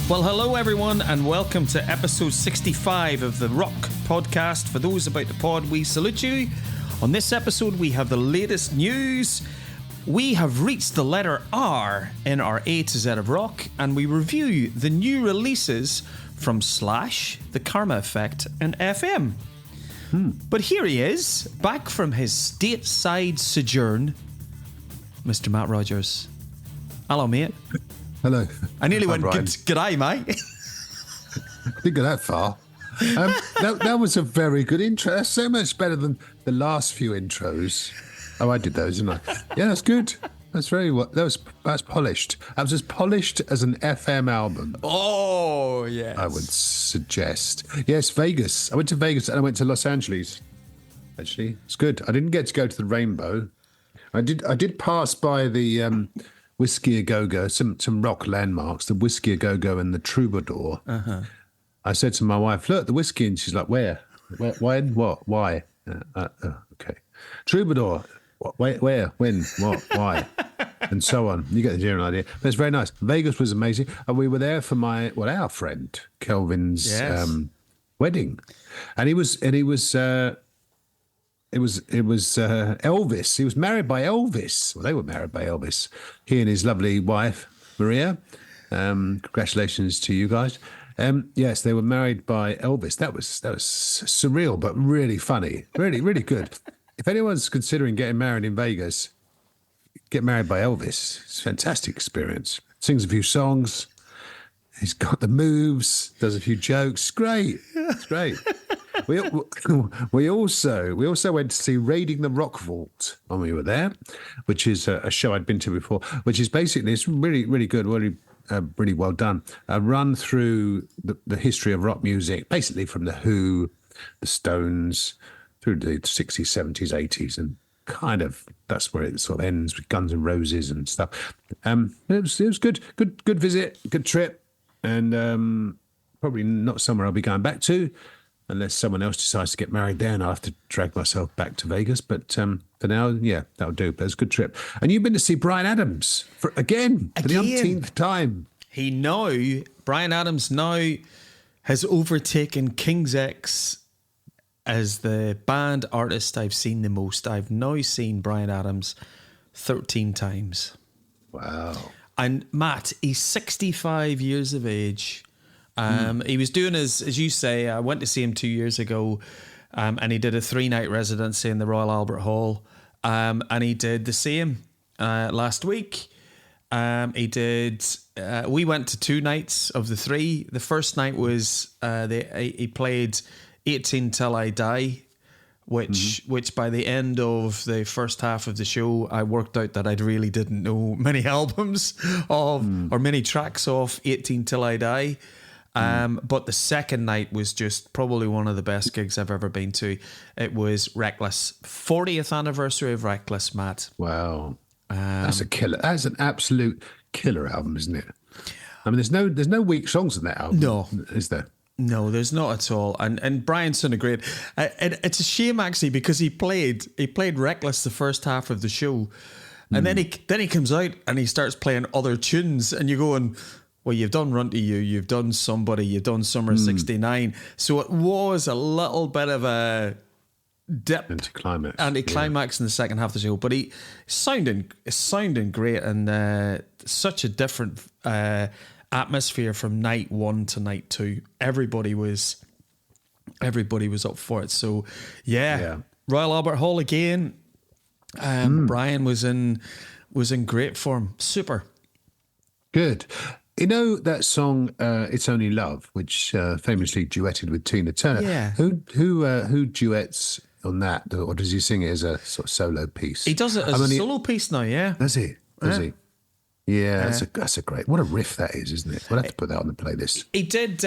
Well, hello everyone, and welcome to episode 65 of the Rock Podcast. For those about the pod, we salute you. On this episode, we have the latest news. We have reached the letter R in our A to Z of rock, and we review the new releases from Slash, The Karma Effect, and FM. But here he is, back from his stateside sojourn, Mr. Matt Rogers. Hello, mate. Hello. I nearly went, Brian. g'day, mate. Didn't go that far. That was a very good intro. That's so much better than the last few intros. Oh, I did those, didn't I? Yeah, that's good. That's that's polished. That was as polished as an FM album. Oh, yes. I would suggest. Yes, Vegas. I went to Vegas and I went to Los Angeles. Actually, it's good. I didn't get to go to the Rainbow. I did pass by the Whiskey A Go-Go, some rock landmarks, the Whiskey A Go-Go and the Troubadour. I said to my wife, look, the whiskey, and she's like, where? When? What? Why? Okay. Troubadour. Where? When? What? Why? And so on. You get the general idea. But it's very nice. Vegas was amazing. And we were there for our friend Kelvin's wedding. And it was Elvis. He was married by Elvis. Well, they were married by Elvis. He and his lovely wife, Maria. Congratulations to you guys. Yes, they were married by Elvis. That was surreal, but really funny. Really, really good. If anyone's considering getting married in Vegas, get married by Elvis. It's a fantastic experience. Sings a few songs. He's got the moves. Does a few jokes. Great. It's great. We also went to see Raiding the Rock Vault when we were there, which is a show I'd been to before, which is basically, it's really, really good, really well done. A run through the history of rock music, basically from The Who, The Stones, through the 60s, 70s, 80s, and kind of that's where it sort of ends with Guns N' Roses and stuff. It was good visit, good trip, and probably not somewhere I'll be going back to, unless someone else decides to get married there and I'll have to drag myself back to Vegas. But for now, yeah, that'll do. But it's a good trip. And you've been to see Bryan Adams for the umpteenth time. Bryan Adams now has overtaken King's X as the band artist I've seen the most. I've now seen Bryan Adams 13 times. Wow. And Matt, he's 65 years of age. He was doing as you say, I went to see him 2 years ago, and he did a 3-night residency in the Royal Albert Hall, and he did the same last week. We went to 2 nights of the 3. The first night was he played 18 Till I Die, which by the end of the first half of the show, I worked out that I really didn't know many albums or many tracks off 18 Till I Die. But the second night was just probably one of the best gigs I've ever been to. It was Reckless, 40th anniversary of Reckless, Matt. Wow, that's a killer. That's an absolute killer album, isn't it? I mean, there's no weak songs on that album. No, is there? No, there's not at all. And Brian sounded great. It's a shame actually because he played Reckless the first half of the show, and then he comes out and he starts playing other tunes, and you're going, well, you've done Run to You, you've done Somebody, you've done Summer 69. So it was a little bit of a dip. Anticlimax in the second half of the show. But he's sounding great, and such a different atmosphere from night 1 to night 2. Everybody was up for it. So yeah. Royal Albert Hall again. Brian was in great form. Super. Good. You know that song, "It's Only Love," which famously duetted with Tina Turner. Yeah. Who duets on that, or does he sing it as a sort of solo piece? He does it as a solo piece now. Yeah. Does he? Yeah, that's a great. What a riff that is, isn't it? We'll have to put that on the playlist. He did.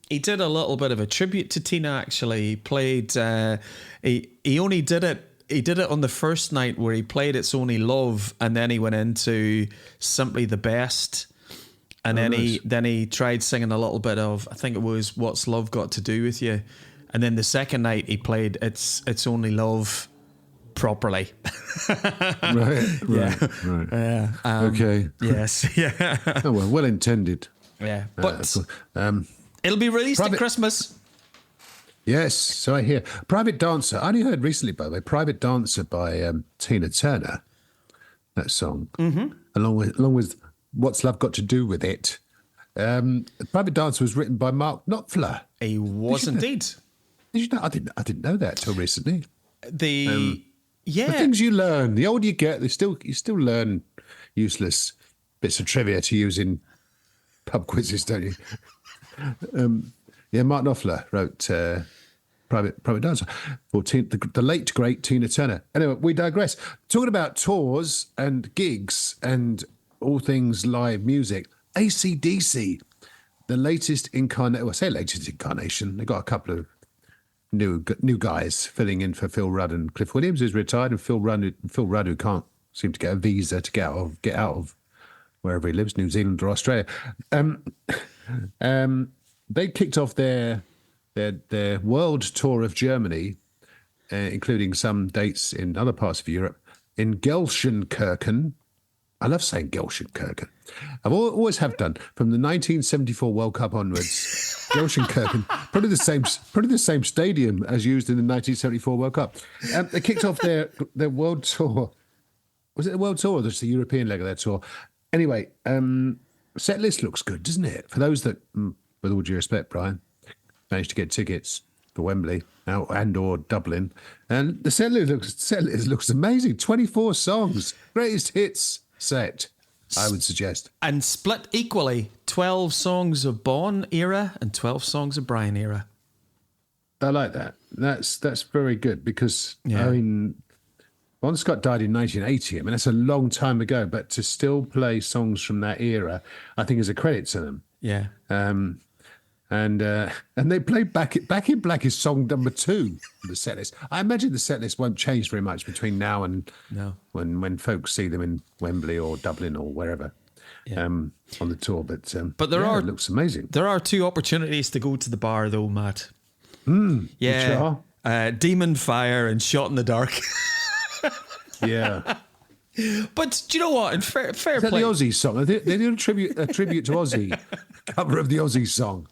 He did a little bit of a tribute to Tina. Actually, he played. He only did it. He did it on the first night where he played "It's Only Love," and then he went into "Simply the Best." And then he tried singing a little bit of, I think it was "What's Love Got to Do with You," and then the second night he played "It's Only Love" properly. Right. Yeah. Okay. Yes. Yeah. Oh well intended. Yeah, but Um, it'll be released at Private- Christmas. yes, so I hear. Private Dancer. I only heard recently, by the way, Private Dancer by Tina Turner. That song, along with What's Love Got to Do with It. Private Dancer was written by Mark Knopfler. He was indeed. Did you know? I didn't know that till recently. The things you learn, the older you get, you still learn useless bits of trivia to use in pub quizzes, don't you? Mark Knopfler wrote Private Dancer for the late great Tina Turner. Anyway, we digress. Talking about tours and gigs and all things live music, AC/DC, the latest incarnation. Well, I say latest incarnation. They got a couple of new guys filling in for Phil Rudd and Cliff Williams, who's retired, and Phil Rudd, who can't seem to get a visa to get out of wherever he lives, New Zealand or Australia. They kicked off their world tour of Germany, including some dates in other parts of Europe, in Gelsenkirchen. I love saying Gelsenkirchen. I've always have done from the 1974 World Cup onwards. Gelsenkirchen, probably the same stadium as used in the 1974 World Cup. They kicked off their world tour. Was it the world tour or just the European leg of their tour? Anyway, set list looks good, doesn't it? For those that, with all due respect, Brian, managed to get tickets for Wembley and/or Dublin, and the set list looks amazing. 24 songs, greatest hits set, I would suggest, and split equally: 12 songs of Bon era and 12 songs of Brian era. I like that. That's very good because Yeah. I mean, Bon Scott died in 1980. I mean, that's a long time ago, but to still play songs from that era, I think is a credit to them. Yeah. And they played Back in Black is song number 2 of the set list. I imagine the set list won't change very much between now and when folks see them in Wembley or Dublin or wherever on the tour. But it looks amazing. There are 2 opportunities to go to the bar though, Matt. Which are? Demon Fire and Shot in the Dark. Yeah. But do you know what? In fair Is that play, the Ozzy song? They did a tribute to Ozzy, cover of the Ozzy song.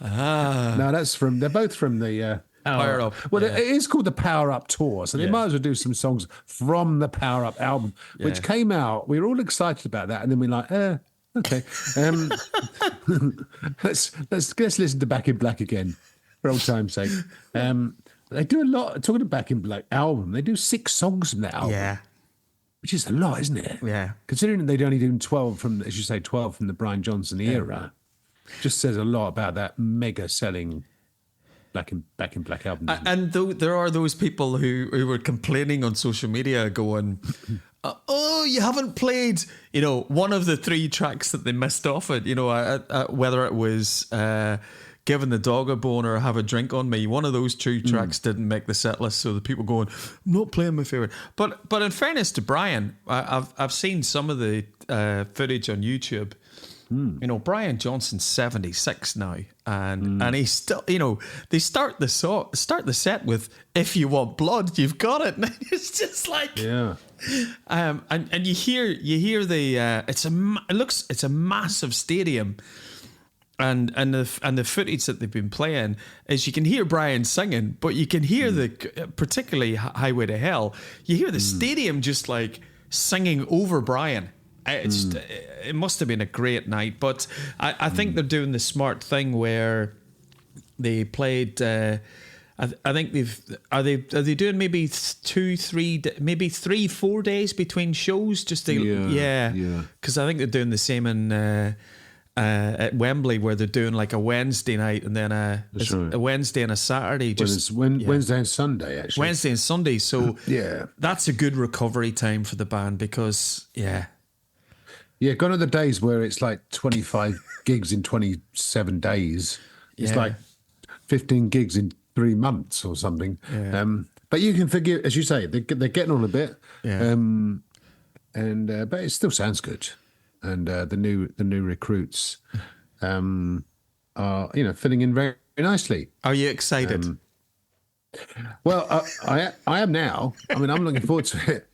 No, they're both from the Power Up. Well, it is called the Power Up Tour, so they might as well do some songs from the Power Up album, which came out. We were all excited about that, and then we're like, okay, let's listen to Back in Black again for old time's sake. They do a lot. Talking about Back in Black album, they do 6 songs from that album. Yeah. Which is a lot, isn't it? Yeah. Considering they'd only do 12 from, as you say, 12 from the Brian Johnson era, just says a lot about that mega selling Back in Black album. And there are those people who were complaining on social media going, oh, you haven't played, one of the 3 tracks that they missed off it, whether it was Giving the Dog a Bone or Have a Drink on Me. One of those 2 tracks didn't make the set list, so the people going, I'm not playing my favourite. But in fairness to Brian, I've seen some of the footage on YouTube. Brian Johnson's 76 now, and he's still, they start the set with "If You Want Blood, You've Got It." And it's just like, and you hear the it's a massive stadium. And the footage that they've been playing is you can hear Brian singing, but you can hear particularly Highway to Hell. You hear the stadium just like singing over Brian. It must have been a great night, but I think they're doing the smart thing where they played. I think are they doing maybe 3-4 days between shows just to because I think they're doing the same in. At Wembley, where they're doing like a Wednesday night and then a Wednesday and a Saturday. Wednesday and Sunday, actually. Wednesday and Sunday. So that's a good recovery time for the band because gone are the days where it's like 25 gigs in 27 days. It's like 15 gigs in 3 months or something. But you can forgive, as you say, they're getting on a bit. But it still sounds good. And the new recruits are filling in very, very nicely. Are you excited? Well, I am now. I mean, I'm looking forward to it.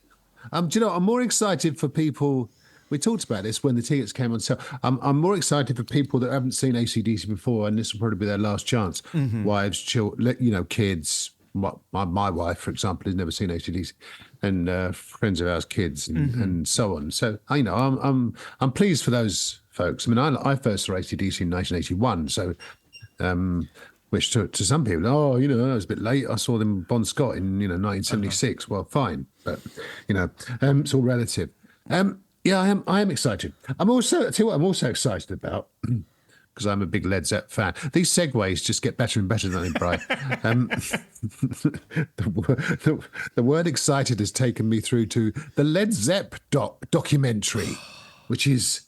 Do you know? I'm more excited for people we talked about this when the tickets came on sale. I'm more excited for people that haven't seen AC/DC before, and this will probably be their last chance. Wives, children, kids. My wife, for example, has never seen AC/DC, and friends of ours, kids, and so on. So I'm pleased for those folks. I mean, I first saw AC/DC in 1981, so. Which to some people, I was a bit late. I saw them Bon Scott in 1976. Well, fine, but it's all relative. I am excited. I'm also excited about because I'm a big Led Zepp fan. These segues just get better and better, don't they, Brian? The word excited has taken me through to the Led Zepp documentary, which is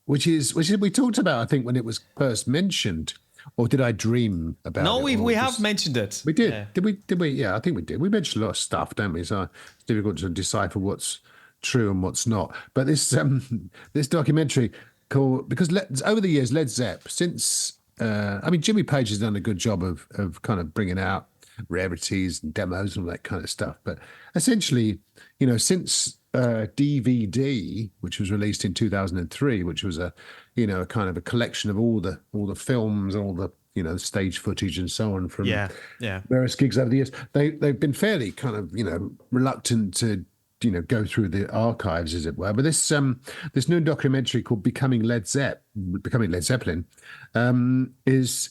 we talked about, I think, when it was first mentioned. Or did I dream about it? No, we have mentioned it. We did. Yeah. Did we? Yeah, I think we did. We mentioned a lot of stuff, don't we? So it's difficult to decipher what's true and what's not. But this documentary because over the years, Led Zepp, since Jimmy Page has done a good job of kind of bringing out rarities and demos and all that kind of stuff. But essentially, since DVD, which was released in 2003, which was a kind of a collection of all the films and all the stage footage and so on from various gigs over the years. They've been fairly kind of reluctant to go through the archives, as it were. But this new documentary called Becoming Led Zeppelin is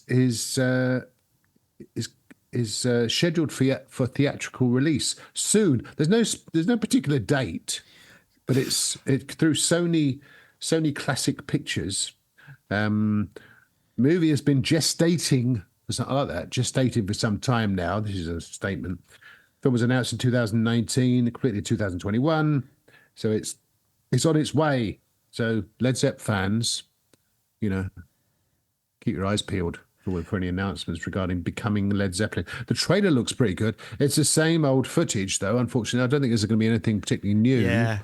scheduled for theatrical release soon. There's no particular date, but it's through Sony Classic Pictures. Movie has been gestating for something like that, gestated for some time now. This is a statement. Film was announced in 2019, completed in 2021, so it's on its way. So Led Zepp fans, keep your eyes peeled for any announcements regarding Becoming Led Zeppelin. The trailer looks pretty good. It's the same old footage, though. Unfortunately, I don't think there's going to be anything particularly new,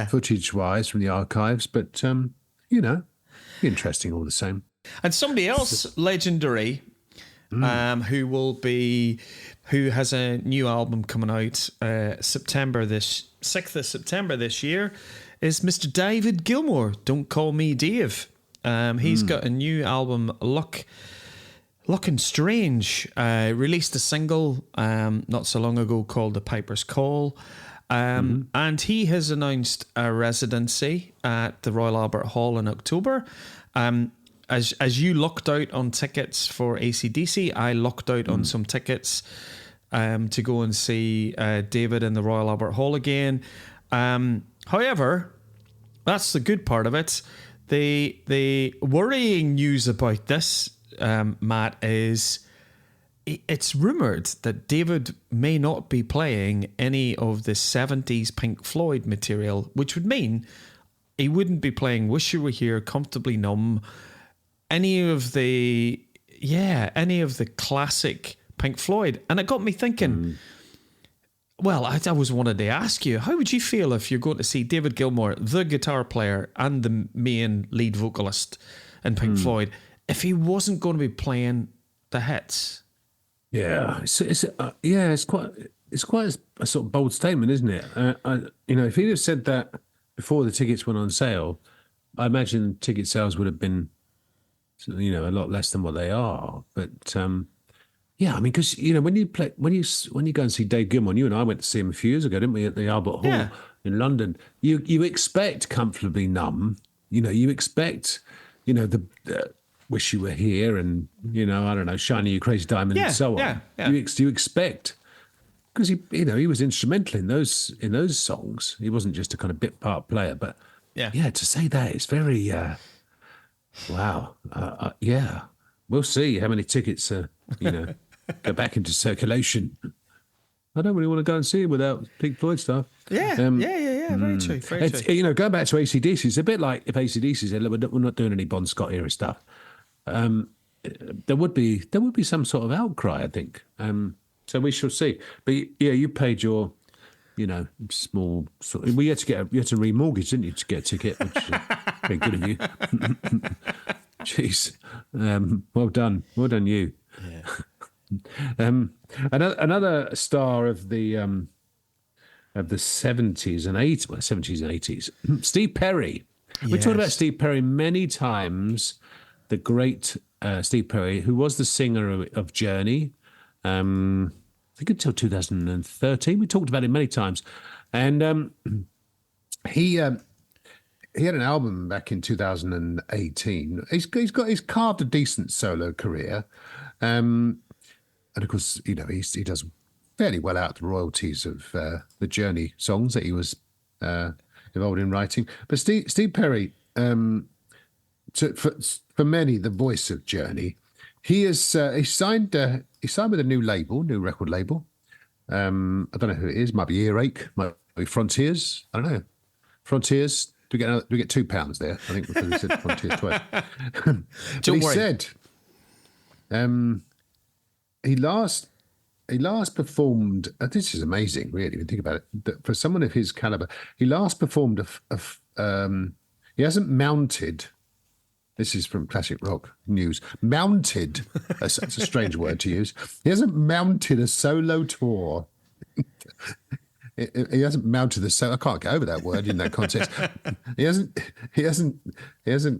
footage-wise from the archives. But interesting all the same. And somebody else legendary, who has a new album coming out 6th of September this year, is Mr. David Gilmour. Don't Call Me Dave. He's got a new album, Looking Strange, released a single not so long ago called The Piper's Call. And he has announced a residency at the Royal Albert Hall in October. As you lucked out on tickets for AC/DC, I lucked out on some tickets to go and see David in the Royal Albert Hall again. However, that's the good part of it. The worrying news about this, Matt, is it's rumoured that David may not be playing any of the 70s Pink Floyd material, which would mean he wouldn't be playing Wish You Were Here, Comfortably Numb, any of the classic Pink Floyd. And it got me thinking, well, I always wanted to ask you, how would you feel if you're going to see David Gilmour, the guitar player and the main lead vocalist in Pink Floyd, if he wasn't going to be playing the hits? Yeah, it's quite a sort of bold statement, isn't it? If he'd have said that before the tickets went on sale, I imagine ticket sales would have been, a lot less than what they are. But because when you go and see Dave Gilmour, you and I went to see him a few years ago, didn't we, at the Albert Hall in London? You expect Comfortably Numb, you expect, the Wish You Were Here, and I don't know, Shiny You Crazy Diamond, and so on. You expect, because he was instrumental in those songs. He wasn't just a kind of bit part player, but to say that it's very wow. We'll see how many tickets go back into circulation. I don't really want to go and see him without Pink Floyd stuff. Very true. Very true. Going back to AC/DC, it's a bit like if AC/DC said, "Look, we're not doing any Bon Scott era stuff." There would be some sort of outcry, I think. So we shall see. But you paid your, small sort. You had to remortgage, didn't you, to get a ticket? Which is very good of you. Jeez, well done, you. Yeah. Another star of the 70s and 80s, Steve Perry. We talked about Yes. Steve Perry many times. The great Steve Perry, who was the singer of Journey, I think until 2013. We talked about him many times, and he had an album back in 2018. He's carved a decent solo career, and of course, he does fairly well out the royalties of the Journey songs that he was involved in writing. But Steve Perry, for many, the voice of Journey. He signed with a new record label. I don't know who it is. Might be Earache. Might be Frontiers. I don't know. Frontiers. Do we get £2 there? I think because we said Frontiers twice. But Don't he worry. said, he last performed. This is amazing, really. When you think about it, that for someone of his caliber, he last performed he hasn't mounted. This is from Classic Rock News. Mounted. That's a strange word to use. He hasn't mounted a solo tour. He hasn't mounted the solo. I can't get over that word in that context. He hasn't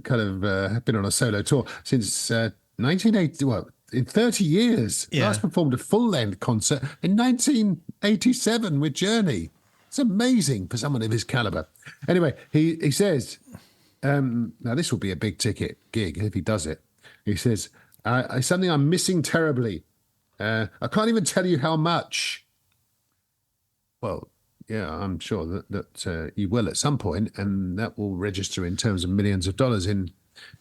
kind of been on a solo tour since 1980. Well, in 30 years. Yeah. Last performed a full-length concert in 1987 with Journey. It's amazing for someone of his caliber. Anyway, he says. Now, this will be a big ticket gig if he does it. He says, something I'm missing terribly. I can't even tell you how much. Well, yeah, I'm sure that you will at some point, and that will register in terms of millions of dollars in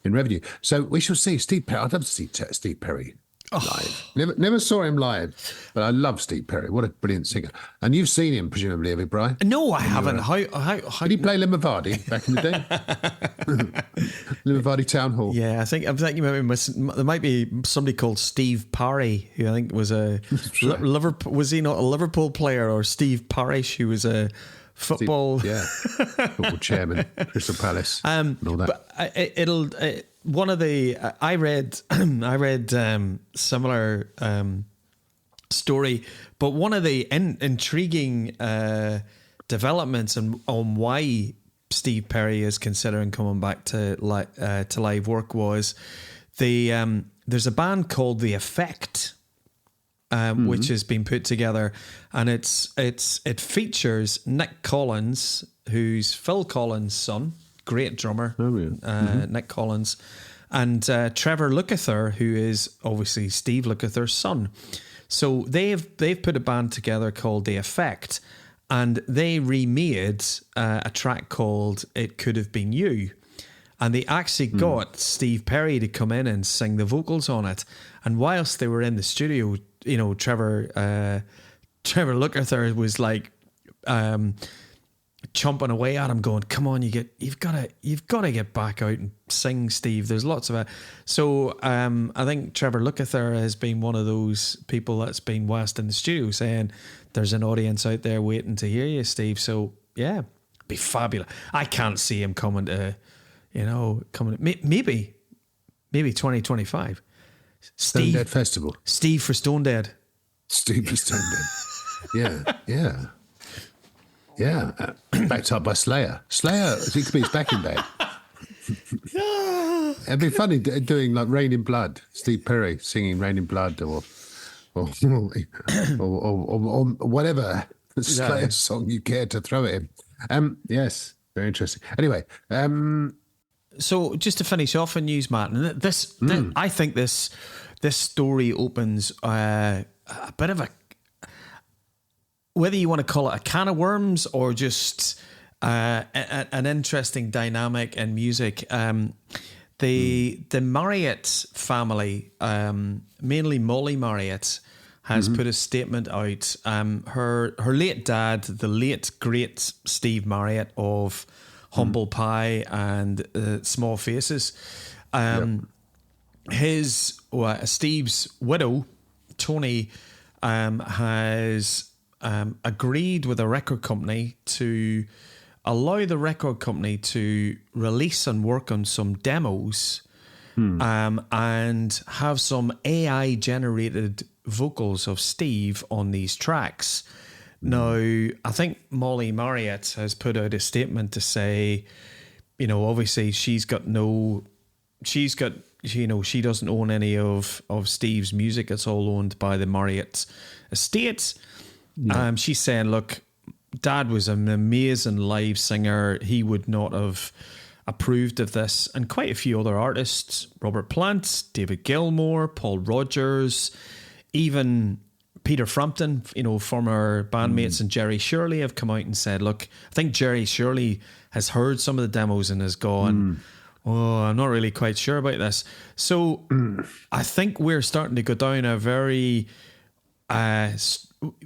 revenue. So we shall see Steve Perry. I'd love to see Steve Perry live. Never saw him live, but I love Steve Perry. What a brilliant singer. And you've seen him, presumably, have you, Brian? No, I haven't. How Did he play Limavady back in the day? Limavady Town Hall. Yeah, I'm thinking there might be somebody called Steve Parry, who I think was Liverpool. Was he not a Liverpool player, or Steve Parish, who was a football? Football chairman, Crystal Palace, and all that. But one of the I read similar story, but one of the intriguing developments on why Steve Perry is considering coming back to live work was there's a band called The Effect, which has been put together, and it features Nick Collins, who's Phil Collins' son, great drummer, Nick Collins, and Trevor Lukather, who is obviously Steve Lukather's son. So they've put a band together called The Effect, and they remade a track called It Could Have Been You. And they actually got Steve Perry to come in and sing the vocals on it. And whilst they were in the studio, Trevor Lukather was like chomping away at him, going, "Come on, you've got to get back out and sing, Steve. There's lots of it." So I think Trevor Lukather has been one of those people that's been whilst in the studio saying, "There's an audience out there waiting to hear you, Steve." So yeah, it'd be fabulous. I can't see him coming to, maybe 2025. Stone Dead Festival. Steve for Stone Dead. Steve for Stone Dead. Yeah. Backed up by Slayer. It could be his backing band. It'd be funny doing like Rain in Blood. Steve Perry singing Rain in Blood or whatever Slayer song you care to throw at him. Yes, very interesting. Anyway, so just to finish off on news, Martin, I think this story opens a bit of a, whether you want to call it a can of worms or just an interesting dynamic in music. The Marriott family, mainly Molly Marriott, has put a statement out. Her late dad, the late great Steve Marriott of Humble Pie and Small Faces, Steve's widow, Tony, has agreed with a record company to allow the record company to release and work on some demos and have some AI generated vocals of Steve on these tracks. Now, I think Molly Marriott has put out a statement to say obviously she doesn't own any of Steve's music. It's all owned by the Marriott estate. Yeah. She's saying, look, Dad was an amazing live singer. He would not have approved of this. And quite a few other artists, Robert Plant, David Gilmour, Paul Rodgers, even Peter Frampton, former bandmates, and Jerry Shirley have come out and said, look, I think Jerry Shirley has heard some of the demos and has gone, I'm not really quite sure about this. So I think we're starting to go down a very...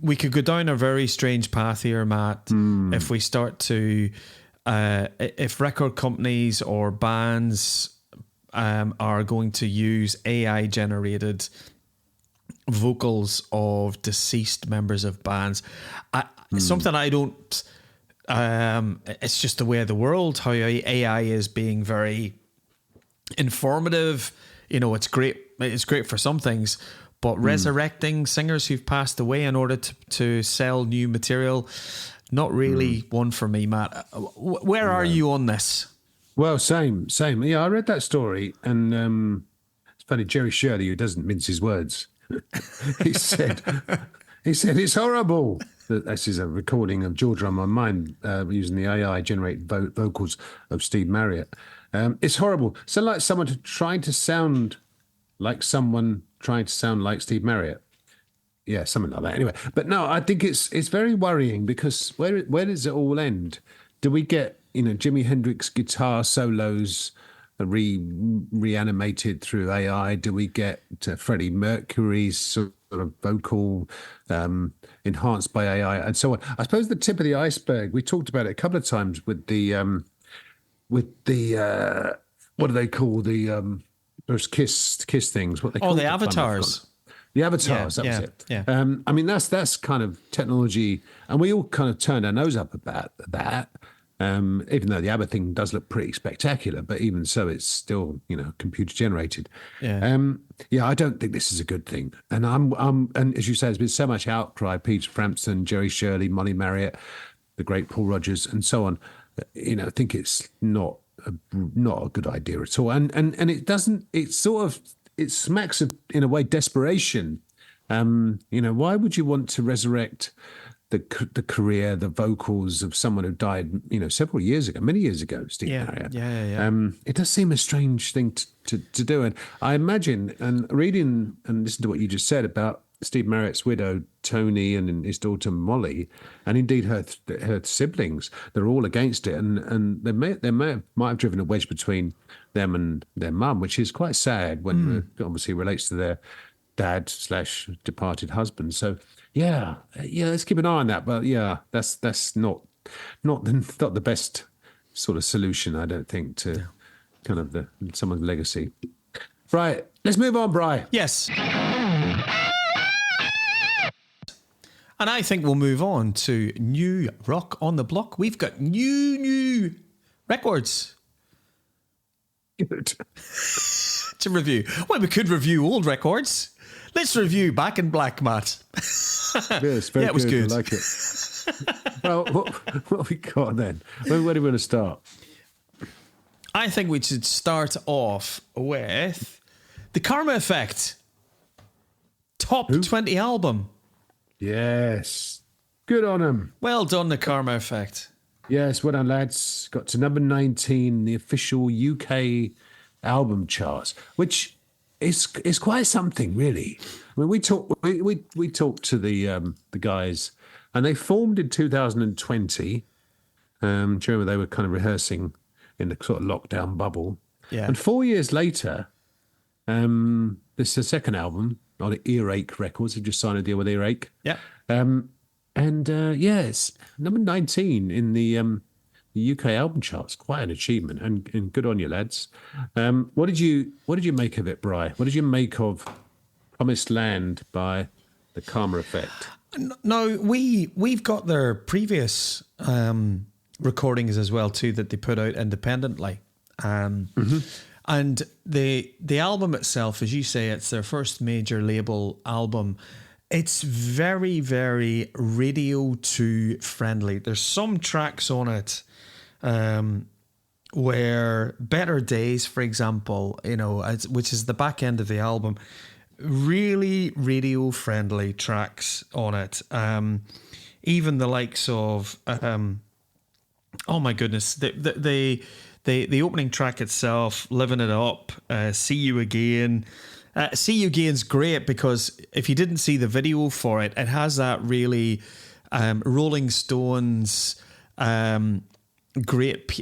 we could go down a very strange path here, Matt, if we start to... if record companies or bands are going to use AI-generated vocals of deceased members of bands, something I don't... it's just the way of the world, how AI is being very informative. It's great for some things, but resurrecting singers who've passed away in order to sell new material, not really one for me, Matt. Where are you on this? Well, same. Yeah, I read that story, and it's funny. Jerry Shirley, who doesn't mince his words, he said it's horrible. This is a recording of Georgia on My Mind using the AI generate vocals of Steve Marriott. It's horrible. So like someone trying to sound like Steve Marriott. Yeah, something like that. Anyway, but no, I think it's very worrying, because where does it all end? Do we get Jimi Hendrix guitar solos reanimated through AI? Do we get Freddie Mercury's sort of vocal enhanced by AI and so on? I suppose the tip of the iceberg, we talked about it a couple of times with the what do they call those kiss things? What they call the avatars. The avatars, that was it. Yeah. I mean, that's kind of technology, and we all kind of turned our nose up about that. Even though the ABBA thing does look pretty spectacular, but even so, it's still computer generated. Yeah. I don't think this is a good thing. And and as you say, there's been so much outcry. Peter Frampton, Jerry Shirley, Molly Marriott, the great Paul Rodgers, and so on. I think it's not a good idea at all. And it doesn't. It smacks of, in a way, desperation. Why would you want to resurrect the career, the vocals of someone who died, several years ago, many years ago, Steve Marriott? Yeah. It does seem a strange thing to do. And I imagine, and reading and listening to what you just said about Steve Marriott's widow, Tony, and his daughter, Molly, and indeed her siblings, they're all against it. And they might have driven a wedge between them and their mum, which is quite sad when it obviously relates to their dad/departed husband. So yeah, let's keep an eye on that. But yeah, that's not the best sort of solution, I don't think, to kind of someone's legacy. Right, let's move on, Bri. Yes. And I think we'll move on to New Rock on the Block. We've got new records. Good. To review. Well, we could review old records. Let's review Back in Black, Matt. Yes, very it was good. I like it. Well, what have we got then? Where do we want to start? I think we should start off with The Karma Effect. Top 20 album. Yes. Good on him. Well done, The Karma Effect. Yes, well done, lads. Got to number 19, the official UK album charts, which is quite something, really. I mean, we talked to the guys, and they formed in 2020. Do you remember they were kind of rehearsing in the sort of lockdown bubble? Yeah. And 4 years later, this is the second album on Earache Records. They've just signed a deal with Earache. Yeah. It's number 19 in the UK album charts. Quite an achievement, and good on you, lads. What did you make of it, Bri? What did you make of Promised Land by The Karma Effect? No, we've got their previous recordings as well too that they put out independently. And the album itself, as you say, it's their first major label album. It's very, very Radio 2 friendly. There's some tracks on it where Better Days, for example, which is the back end of the album, really radio friendly tracks on it. Even the likes of, oh my goodness, the opening track itself, Living It Up, See You Again. See You Again's great because if you didn't see the video for it, it has that really Rolling Stones great.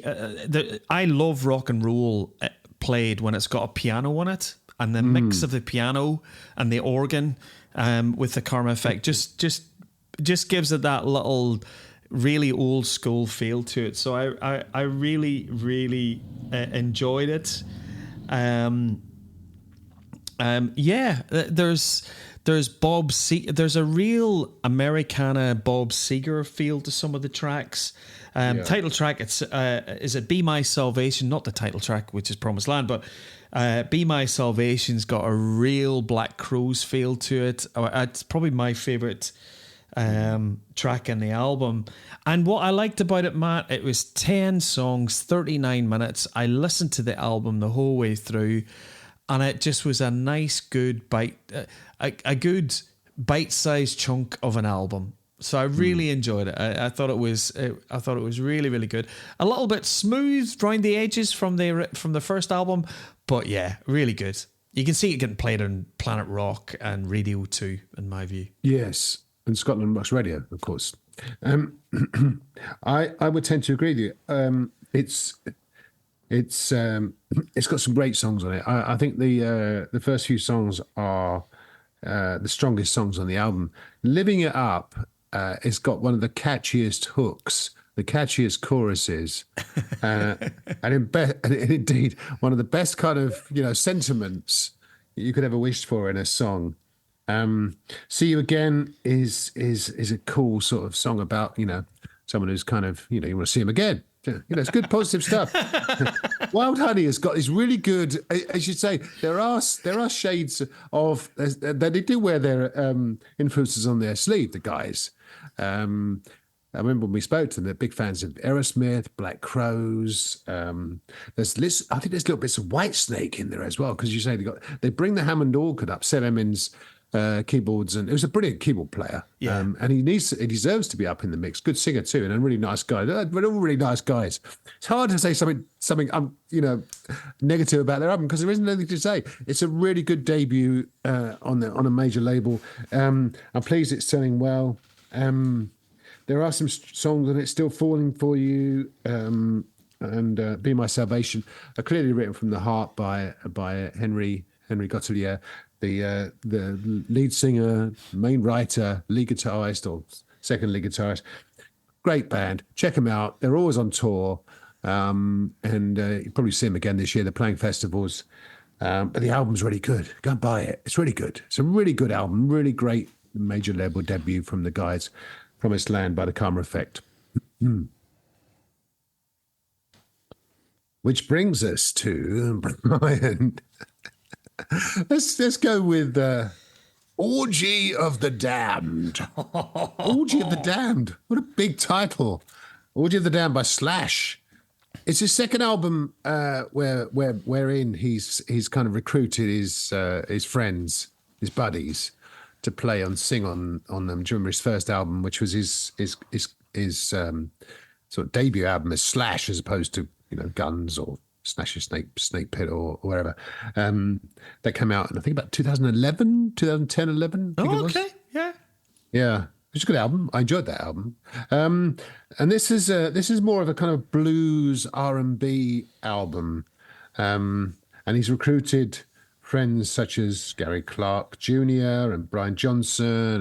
I love rock and roll played when it's got a piano on it, and the mix of the piano and the organ with the Karma effect just gives it that little really old school feel to it. So I really enjoyed it. There's Bob there's a real Americana Bob Seger feel to some of the tracks. Title track, is it Be My Salvation? Not the title track, which is Promised Land, but Be My Salvation's got a real Black Crowes feel to it. It's probably my favourite track in the album. And what I liked about it, Matt, it was 10 songs, 39 minutes. I listened to the album the whole way through, and it just was a nice, good bite, a good bite-sized chunk of an album. So I really enjoyed it. I thought it was really, really good. A little bit smooth around the edges from the first album, but yeah, really good. You can see it getting played on Planet Rock and Radio 2, in my view. Yes, and Scotland Rocks Radio, of course. I would tend to agree with you. It's got some great songs on it. I think the first few songs are the strongest songs on the album. Living It Up, it's got one of the catchiest hooks, the catchiest choruses, and indeed one of the best kind of sentiments you could ever wish for in a song. See You Again is a cool sort of song about someone who's kind of you want to see him again. It's good positive stuff. Wild Honey has got this really good, as you say, there are shades of they do wear their influences on their sleeve, the guys. I remember when we spoke to them, they're big fans of Aerosmith, Black Crowes. I think there's little bits of Whitesnake in there as well, because you say they bring the Hammond organ up, Seb Emmons keyboards, and it was a brilliant keyboard player. Yeah. And he deserves to be up in the mix. Good singer too, and a really nice guy. They're all really nice guys. It's hard to say something negative about their album because there isn't anything to say. It's a really good debut on a major label. I'm pleased it's selling well. There are some songs on it, Still Falling For You, and Be My Salvation, are clearly written from the heart by Henry Gottelier, the lead singer, main writer, lead guitarist, or second lead guitarist. Great band. Check them out. They're always on tour, and you'll probably see them again this year. They're playing festivals, but the album's really good. Go and buy it. It's really good. It's a really good album. Really great major label debut from the guys. Promised Land by the Karma Effect. Which brings us to Brian. Let's go with Orgy of the Damned. Orgy of the Damned. What a big title. Orgy of the Damned by Slash. It's his second album wherein he's kind of recruited his friends, his buddies, to play and sing on them. Do you remember his first album, which was his sort of debut album as Slash, as opposed to Guns or Snatch Snake Pit or wherever. That came out in I think about 2011, 2010, 11. I think it was. Okay, yeah. Yeah. It's a good album. I enjoyed that album. And this is more of a kind of blues R&B album. And he's recruited friends such as Gary Clark Jr. and Brian Johnson,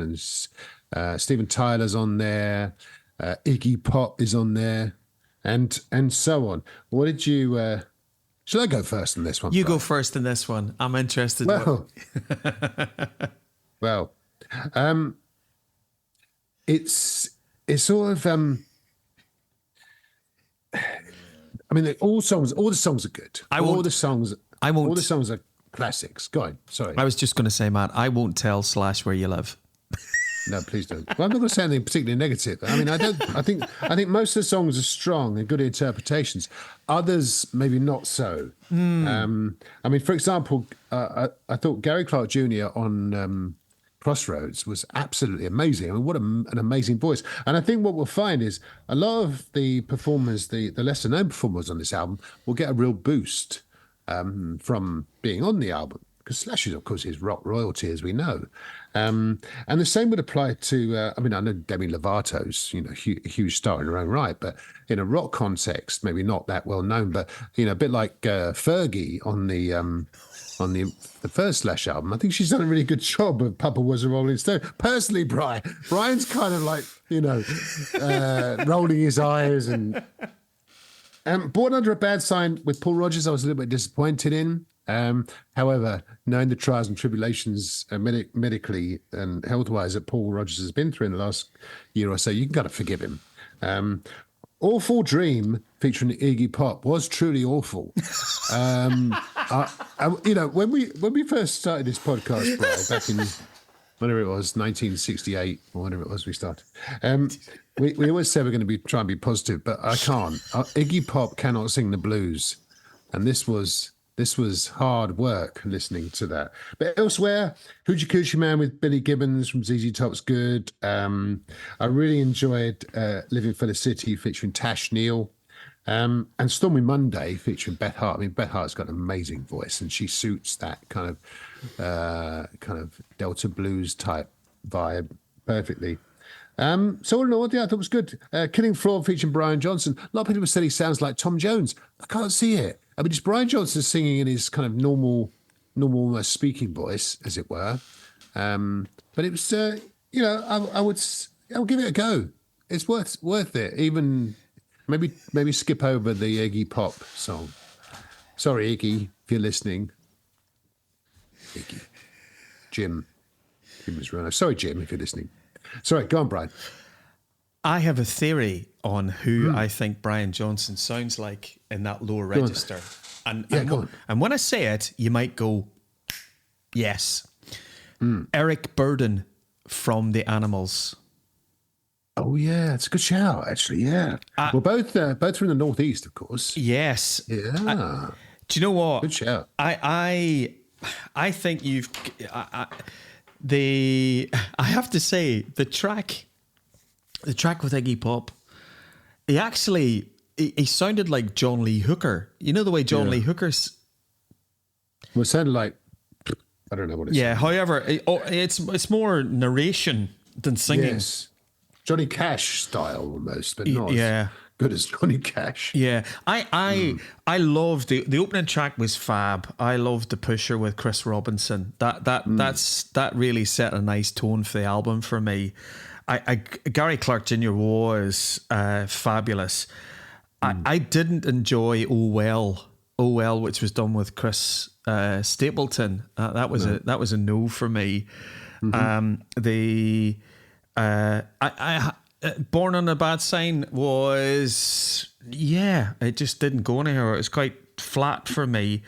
and Steven Tyler's on there. Iggy Pop is on there, and so on. What did you... Shall I go first in this one? You Brian? go first in this one. I'm interested. Well, it's sort of. I mean, all the songs are good. All the songs are classics. Go on. Sorry. I was just going to say, Matt, I won't tell Slash where you live. No, please don't. Well, I'm not going to say anything particularly negative. I mean, I don't. I think most of the songs are strong and good interpretations. Others maybe not so. I mean, for example, I thought Gary Clark Jr. on Crossroads was absolutely amazing. I mean, what an amazing voice. And I think what we'll find is a lot of the performers, the lesser known performers on this album, will get a real boost from being on the album. Because Slash is, of course, is rock royalty, as we know. And the same would apply to, I mean, I know Demi Lovato's, a huge star in her own right, but in a rock context, maybe not that well known, but, a bit like Fergie on the first Slash album. I think she's done a really good job of Papa Was a Rolling Stone. Personally, Brian's kind of like, rolling his eyes and Born Under a Bad Sign with Paul Rodgers, I was a little bit disappointed in. However, knowing the trials and tribulations medically and health-wise that Paul Rodgers has been through in the last year or so, you can kind of forgive him. Awful Dream featuring Iggy Pop was truly awful. When we first started this podcast, Brian, back in whenever it was 1968 or whenever it was we started, we always said we're going to try and be positive, but I can't. Iggy Pop cannot sing the blues, and this was hard work listening to that. But elsewhere, Hoochie Coochie Man with Billy Gibbons from ZZ Top's good. I really enjoyed Living for the City featuring Tash Neal. And Stormy Monday featuring Beth Hart. I mean, Beth Hart's got an amazing voice and she suits that kind of Delta blues type vibe perfectly. So all in all, I thought it was good. Killing Floor featuring Brian Johnson. A lot of people said he sounds like Tom Jones. I can't see it. I mean, it's Brian Johnson singing in his kind of normal almost speaking voice, as it were. But it was, I'll give it a go. It's worth it. Even maybe skip over the Iggy Pop song. Sorry, Iggy, if you're listening. Iggy. Jim Masrano. Sorry, Jim, if you're listening. Sorry, go on, Brian. I have a theory on who I think Brian Johnson sounds like in that lower register. And when I say it, you might go, yes. Eric Burdon from The Animals. Oh, yeah, it's a good shout, actually, yeah. Well, both from the Northeast, of course. Yes. Yeah. Do you know what? Good shout. I think I have to say, the track with Iggy Pop, he sounded like John Lee Hooker. You know the way John Lee Hooker's... Well, it sounded like... I don't know what it's... Yeah, however, it's more narration than singing. Yes. Johnny Cash style almost, but not as good as Johnny Cash. Yeah. I loved... The opening track was fab. I loved The Pusher with Chris Robinson. That really set a nice tone for the album for me. Gary Clark Jr. was fabulous. I didn't enjoy Oh Well, which was done with Chris Stapleton. That was a no for me. Born on a Bad Sign was it just didn't go anywhere. It was quite flat for me.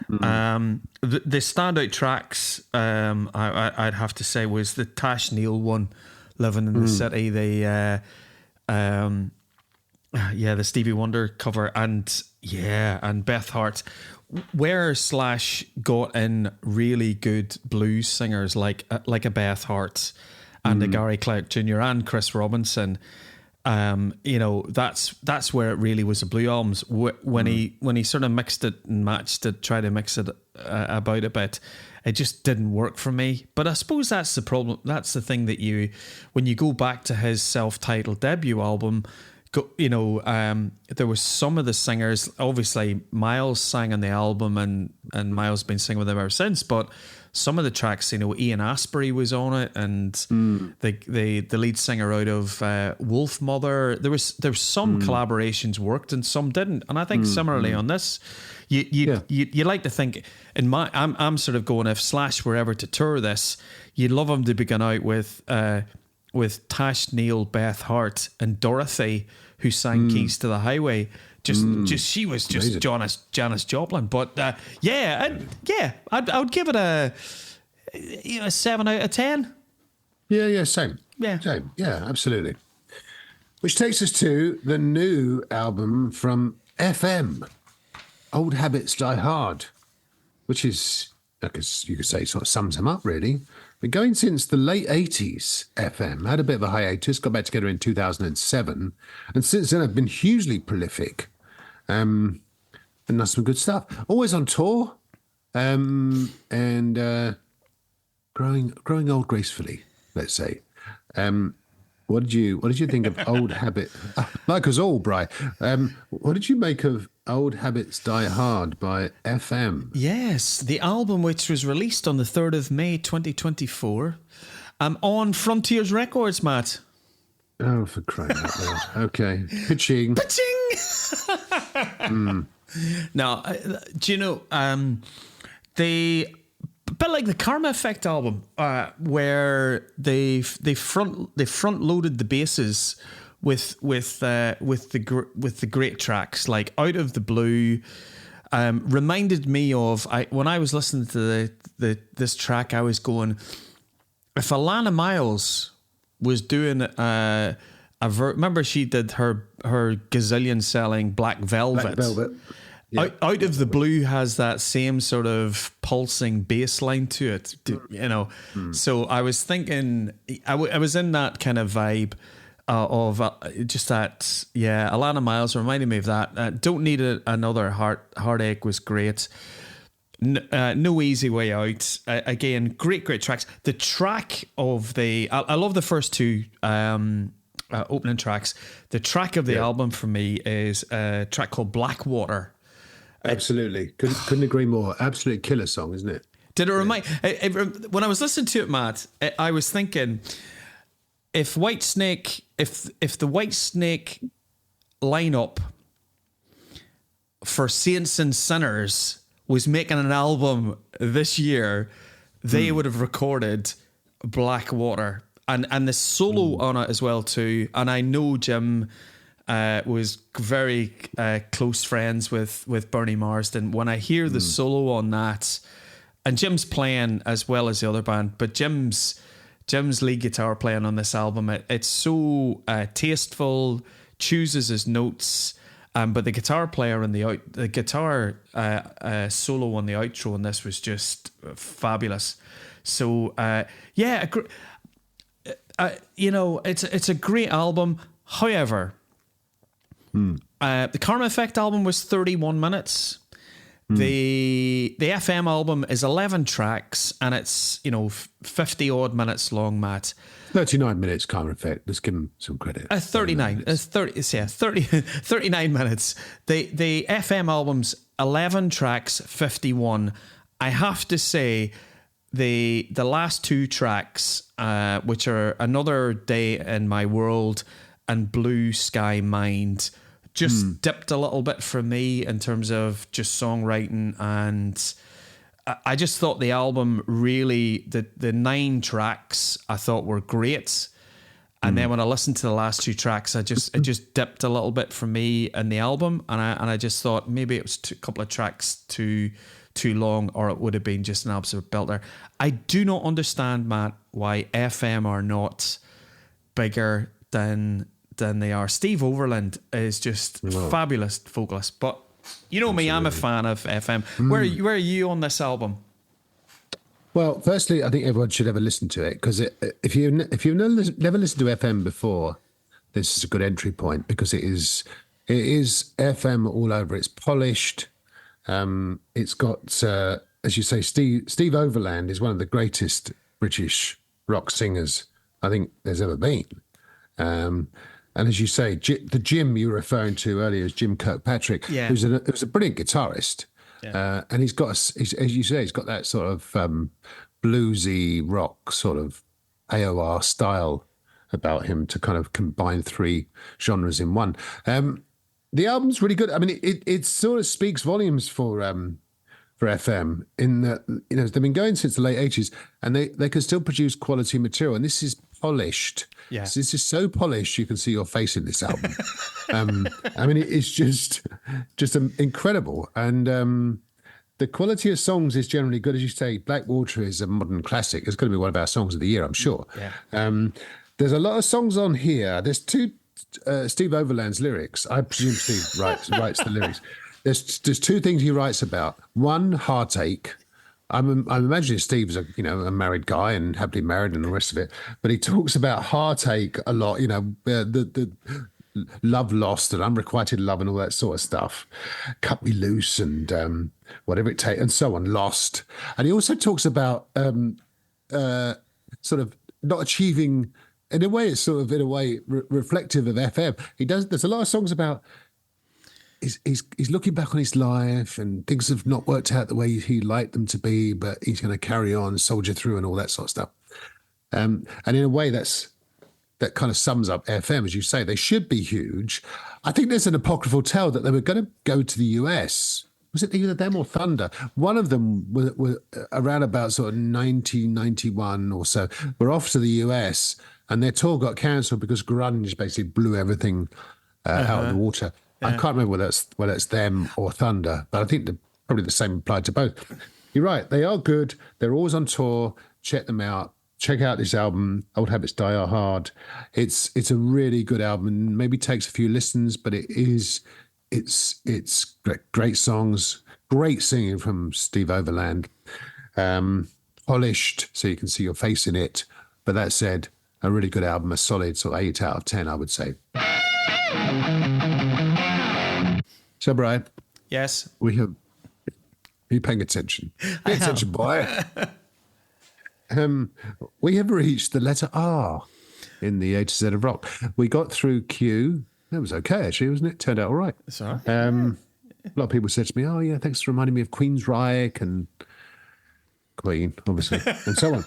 The standout tracks I'd have to say was the Tash Neal one, Living in the City, the Stevie Wonder cover, and Beth Hart, where Slash got in really good blues singers like a Beth Hart and a Gary Clark Jr. and Chris Robinson. That's where it really was a blue albums. When he sort of mixed it and matched it, tried to mix it about a bit, it just didn't work for me. But I suppose that's the problem. That's the thing that when you go back to his self-titled debut album, there was some of the singers. Obviously, Miles sang on the album, and Miles been singing with him ever since. But some of the tracks, Ian Astbury was on it, and the lead singer out of Wolf Mother. There was some collaborations worked and some didn't, and I think similarly on this, you like to think. I'm sort of going, if Slash were ever to tour this, you'd love him to begin out with Tash Neal, Beth Hart, and Dorothy, who sang Keys to the Highway. She was just amazing. Janis Joplin. But I would give it a 7 out of 10. Yeah, same. Yeah. Same. Yeah, absolutely. Which takes us to the new album from FM, Old Habits Die Hard, which is, I guess you could say, sort of sums them up, really. Been going since the late 80s, FM. Had a bit of a hiatus, got back together in 2007. And since then, I've been hugely prolific. And done some good stuff. Always on tour. And growing old gracefully, let's say. What did you think of Old Habit? Like us all, Bri. What did you make of Old Habits Die Hard by FM? Yes, the album which was released on the 3rd of May 2024 on Frontiers Records, Matt. Oh, for crying out loud. Okay. Pitching. Now, do you know, a bit like the Karma Effect album, where they front loaded the basses with the great tracks like Out of the Blue. Reminded me of when I was listening to this track, I was going, if Alana Miles was doing remember she did her gazillion selling Black Velvet. Black Velvet. Yeah. Out of the Blue has that same sort of pulsing bass line to it, you know. So I was thinking, I was in that kind of vibe of just that. Yeah, Alana Miles reminded me of that. Don't Need Another Heartache was great. No Easy Way Out. Again, great tracks. The track of I love the first two opening tracks. The track of the album for me is a track called Blackwater. Absolutely. Couldn't agree more. Absolute killer song, isn't it? Did it remind... when I was listening to it, Matt, I was thinking, if Whitesnake... If the Whitesnake lineup for Saints and Sinners was making an album this year, they would have recorded Blackwater. And the solo on it as well, too. And I know Jim... was very close friends with Bernie Marsden. When I hear the solo on that, and Jim's playing as well as the other band, but Jim's lead guitar playing on this album, it's so tasteful, chooses his notes, but the guitar player and the guitar solo on the outro on this was just fabulous. So you know, it's a great album. However, the Karma Effect album was 31 minutes. The FM album is 11 tracks, and it's 50 odd minutes long, Matt. 39 minutes, Karma Effect. Let's give him some credit. 39 minutes. The FM album's 11 tracks, 51. I have to say, the last two tracks, which are Another Day in My World and Blue Sky Mind, just dipped a little bit for me in terms of just songwriting, and I just thought the album really, the 9 tracks I thought were great, and then when I listened to the last 2 tracks, it just dipped a little bit for me in the album, and I just thought maybe it was a couple of tracks too long, or it would have been just an absolute belter. I do not understand, Matt, why FM are not bigger than they are. Steve Overland is just fabulous vocalist, but you know me, I'm a fan of FM. Where are you on this album? Well, firstly, I think everyone should ever listen to it, because if you've never listened to FM before, this is a good entry point, because it is FM all over. It's polished. It's got, as you say, Steve Overland is one of the greatest British rock singers I think there's ever been. And as you say, the Jim you were referring to earlier is Jim Kirkpatrick, who's a brilliant guitarist. Yeah. And he's got, as you say, he's got that sort of bluesy rock sort of AOR style about him to kind of combine 3 genres in one. The album's really good. I mean, it sort of speaks volumes for FM in that, they've been going since the late 80s, and they can still produce quality material. And this is polished. Yeah. So this is so polished you can see your face in this album. I mean, it's just incredible. And the quality of songs is generally good. As you say, Blackwater is a modern classic. It's going to be one of our songs of the year, I'm sure. Yeah. There's a lot of songs on here. There's two Steve Overland's lyrics. I presume Steve writes the lyrics. There's two things he writes about. One, heartache. I'm imagining Steve's a married guy and happily married and the rest of it, but he talks about heartache a lot. The love lost and unrequited love and all that sort of stuff. Cut me loose and whatever it takes and so on. Lost, and he also talks about sort of not achieving. In a way, it's sort of reflective of FM. There's a lot of songs about. He's looking back on his life and things have not worked out the way he liked them to be, but he's going to carry on, soldier through, and all that sort of stuff. And in a way, that kind of sums up FM, as you say. They should be huge. I think there's an apocryphal tale that they were going to go to the US. Was it either them or Thunder? One of them was around about sort of 1991 or so. Were off to the US, and their tour got cancelled because grunge basically blew everything out of the water. I can't remember whether it's them or Thunder, but I think probably the same applied to both. You're right. They are good. They're always on tour. Check them out. Check out this album, Old Habits Die Hard. It's a really good album. Maybe takes a few listens, but it's great songs, great singing from Steve Overland. Polished, so you can see your face in it. But that said, a really good album, a solid sort of 8 out of 10, I would say. So, Brian. Yes. Are you paying attention? Pay attention, boy. We have reached the letter R in the A to Z of rock. We got through Q. That was okay, actually, wasn't it? Turned out all right. That's all right. A lot of people said to me, "Oh, yeah, thanks for reminding me of Queensryche and Queen, obviously, and so on."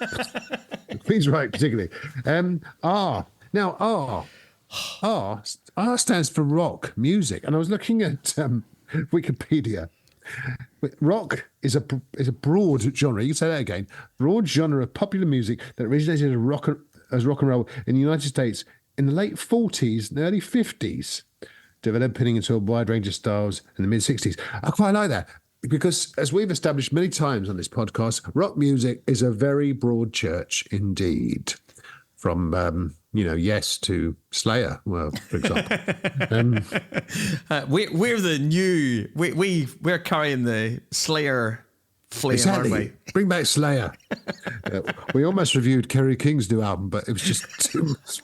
Queensryche, particularly. R. Now, R stands for rock music, and I was looking at Wikipedia. Rock is a broad genre. You can say that again. Broad genre of popular music that originated as rock and roll in the United States in the late 40s and early 50s, developing into a wide range of styles in the mid 60s. I quite like that because, as we've established many times on this podcast, rock music is a very broad church indeed. From Yes to Slayer, well, for example. We're the new. We're carrying the Slayer flame, exactly. aren't we? Bring back Slayer. We almost reviewed Kerry King's new album, but it was just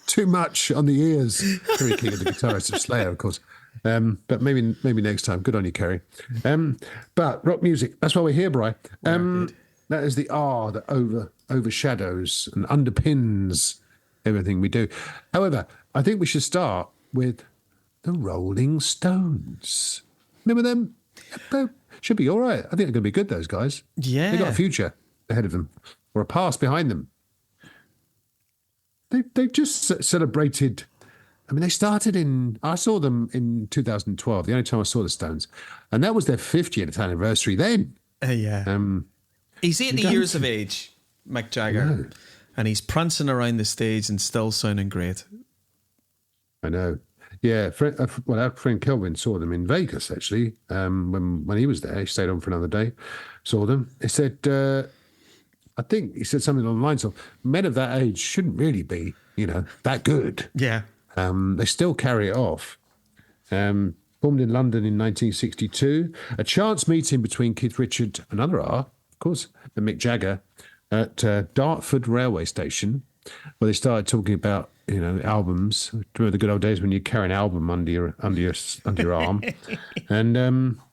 too much on the ears. Kerry King is the guitarist of Slayer, of course. But maybe next time. Good on you, Kerry. But rock music, that's why we're here, Bri. That is the R that overshadows and underpins everything we do. However, I think we should start with the Rolling Stones. Remember them? They should be all right. I think they're going to be good, those guys. Yeah. They've got a future ahead of them or a past behind them. They've just celebrated. I mean, they started I saw them in 2012, the only time I saw the Stones. And that was their 50th anniversary then. Yeah. He's 80 years of age, Mick Jagger. No. And he's prancing around the stage and still sounding great. I know. Yeah, our friend Kelvin saw them in Vegas, actually. When he was there, he stayed on for another day, saw them. He said, I think he said something online, so men of that age shouldn't really be, that good. Yeah. They still carry it off. Formed in London in 1962. A chance meeting between Keith Richards, another R, of course, and Mick Jagger, at Dartford railway station, where they started talking about albums. Remember the good old days when you carry an album under your arm, and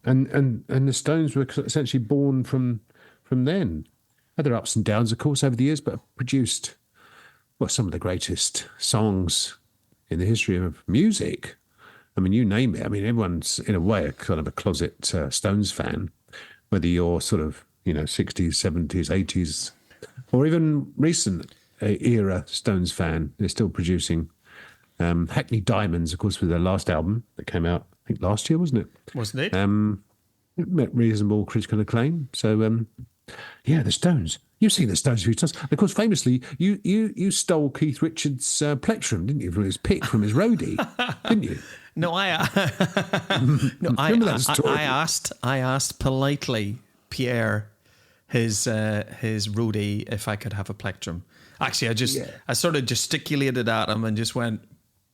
the Stones were essentially born from then. Had their ups and downs, of course, over the years, but produced some of the greatest songs in the history of music. I mean, you name it. I mean, everyone's in a way a kind of a closet Stones fan, whether you're sort of 60s, 70s, 80s. Or even recent era Stones fan. They're still producing. Hackney Diamonds, of course, was their last album that came out, I think last year, wasn't it? Wasn't it? It met reasonable critical acclaim. So, the Stones. You've seen the Stones a few times. Of course, famously, you stole Keith Richards' plectrum, didn't you, from his pick from his roadie, didn't you? No, I asked politely Pierre, his roadie, if I could have a plectrum. Actually, I sort of gesticulated at him and just went,